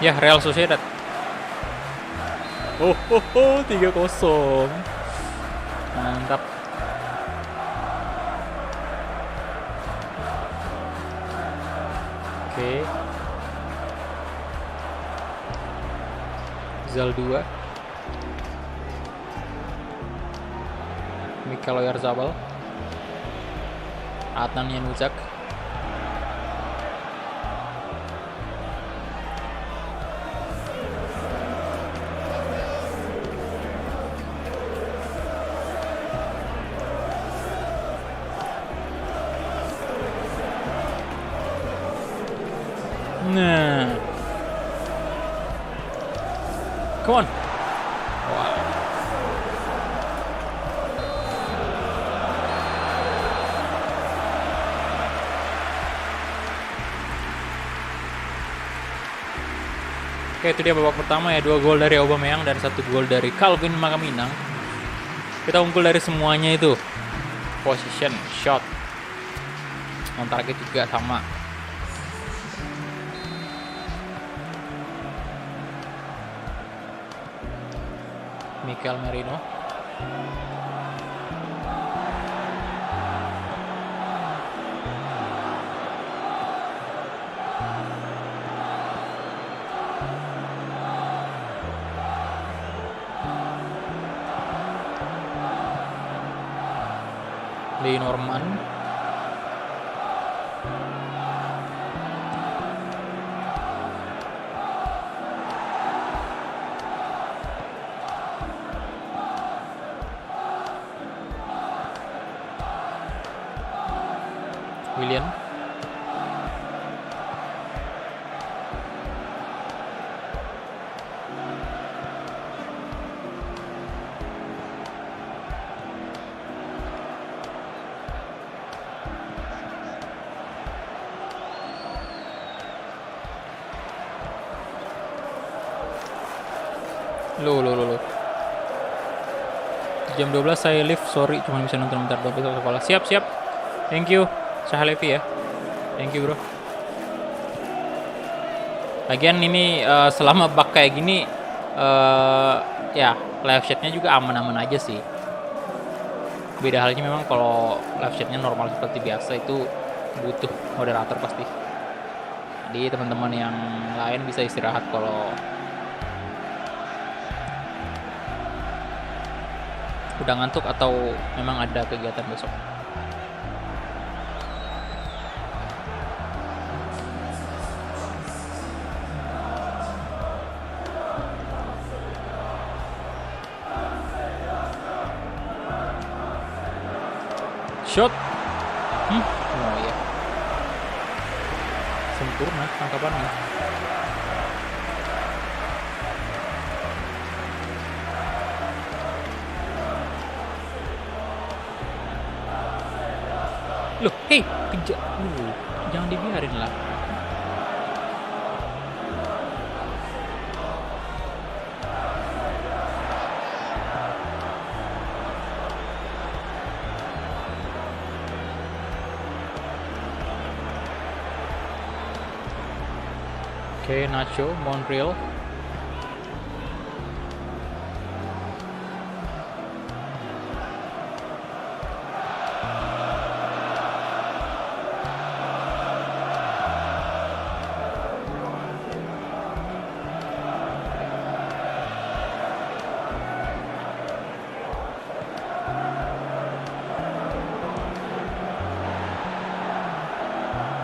Ya, Real Sociedad. Oh, 3-0. Mantap. Oke. Zal 2. Mikel Oyarzabal. Adnan Januzaj. Nah, come on. Wow. Oke, itu dia babak pertama ya, 2 gol dari Aubameyang dan 1 gol dari Calvin Makaminang. Kita unggul dari semuanya itu. Position, shot, on target juga sama. Mikel Merino. Lee Norman. William. Loh. Jam 12 saya live, sorry cuma bisa nonton bentar doang besok sekolah. Siap. Thank you. Sahalevi ya. Thank you, bro. Lagian ini selama bug kayak gini ya live chatnya juga aman-aman aja sih. Beda halnya memang kalau live chatnya normal seperti biasa itu butuh moderator pasti. Jadi teman-teman yang lain bisa istirahat kalau Udah ngantuk atau memang ada kegiatan besok? Shot. Oh iya. Sempurna tangkapannya. Loh, hei, kejar. Jangan dibiarin lah. Oke, Nacho, Montreal.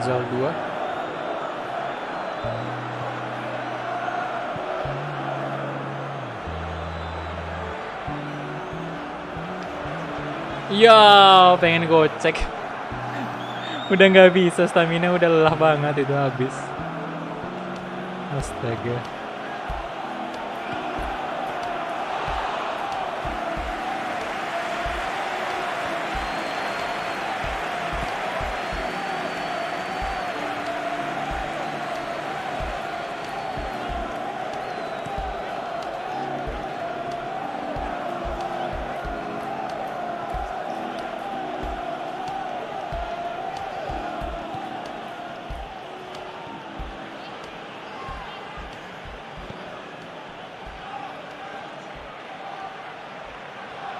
Zal 2. Ya, pengen gocek. Udah nggak bisa, stamina udah lelah banget itu habis. Astaga.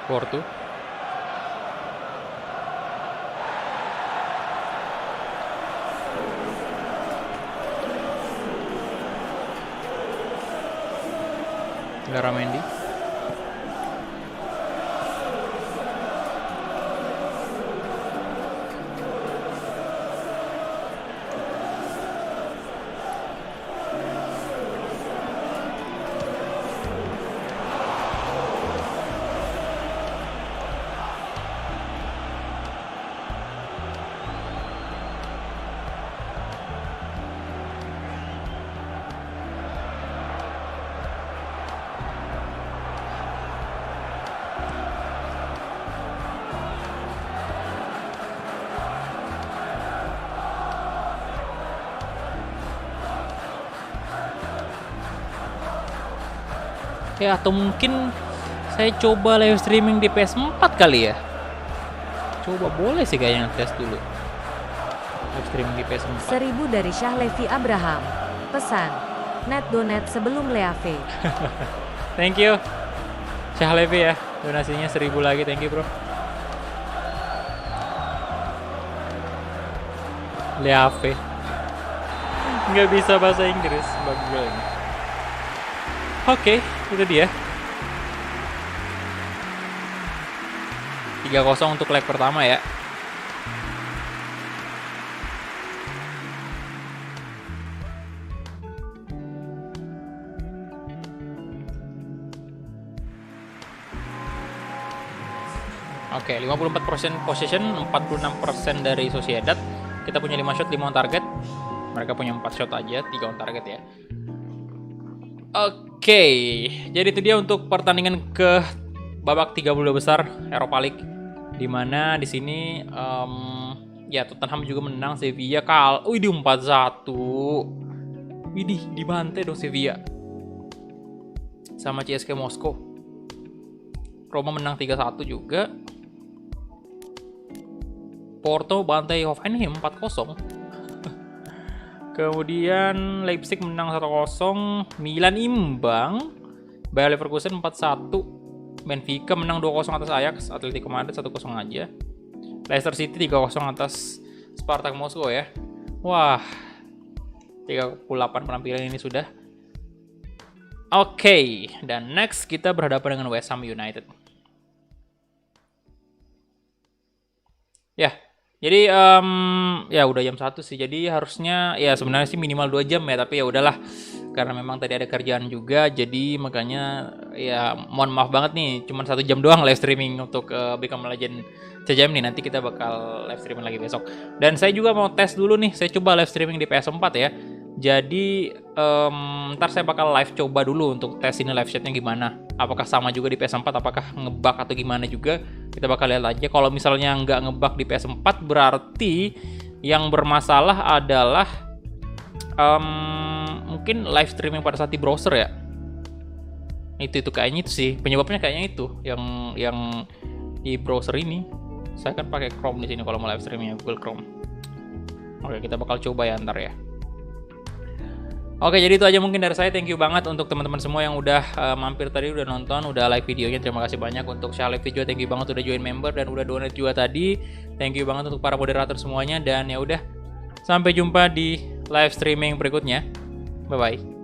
Porto. Garamendi. Ya, atau mungkin saya coba live streaming di PS4 kali ya. Coba, boleh sih kayaknya tes dulu. Live streaming di PS4. 1000 dari Syahlevi Abraham. Pesan, net donate sebelum Leave. Thank you Syahlevi ya, donasinya 1000 lagi, thank you bro. Leave. Nggak bisa bahasa Inggris, bagus banget. Oke, itu dia. 3-0 untuk leg pertama ya. Oke, 54% possession, 46% dari Sociedad. Kita punya 5 shot, 5 on target. Mereka punya 4 shot aja, 3 on target ya. Oke, jadi itu dia untuk pertandingan ke babak 32 besar Europa League. Dimana di sini ya Tottenham juga menang, Sevilla di 4-1. Widih, dibantai dong Sevilla sama CSKA Moskow. Roma menang 3-1 juga. Porto bantai Hoffenheim 4-0. Kemudian Leipzig menang 1-0, Milan imbang, Bayer Leverkusen 4-1, Benfica menang 2-0 atas Ajax, Atletico Madrid 1-0 aja. Leicester City 3-0 atas Spartak Moskow ya. Wah, 38 penampilan ini sudah. Oke, dan next kita berhadapan dengan West Ham United. Jadi ya udah jam 1 sih. Jadi harusnya ya sebenarnya sih minimal 2 jam ya, tapi ya udahlah. Karena memang tadi ada kerjaan juga, jadi makanya ya mohon maaf banget nih, cuman 1 jam doang live streaming untuk Become Legend CJM nih. Nanti kita bakal live streaming lagi besok. Dan saya juga mau tes dulu nih, saya coba live streaming di PS4 ya. Jadi ntar saya bakal live coba dulu untuk tes ini live chatnya gimana. Apakah sama juga di PS4, apakah ngebug atau gimana juga. Kita bakal lihat aja. Kalau misalnya nggak ngebug di PS4, berarti yang bermasalah adalah mungkin live streaming pada saat di browser ya. Itu kayaknya itu sih penyebabnya, kayaknya itu yang di browser ini. Saya kan pakai Chrome di sini kalau mau live streaming, Google Chrome. Oke, kita bakal coba ya ntar ya. Oke, jadi itu aja mungkin dari saya. Thank you banget untuk teman-teman semua yang udah mampir tadi, udah nonton, udah like videonya. Terima kasih banyak untuk share live video. Thank you banget udah join member dan udah donate juga tadi. Thank you banget untuk para moderator semuanya. Dan ya udah, sampai jumpa di live streaming berikutnya. Bye bye.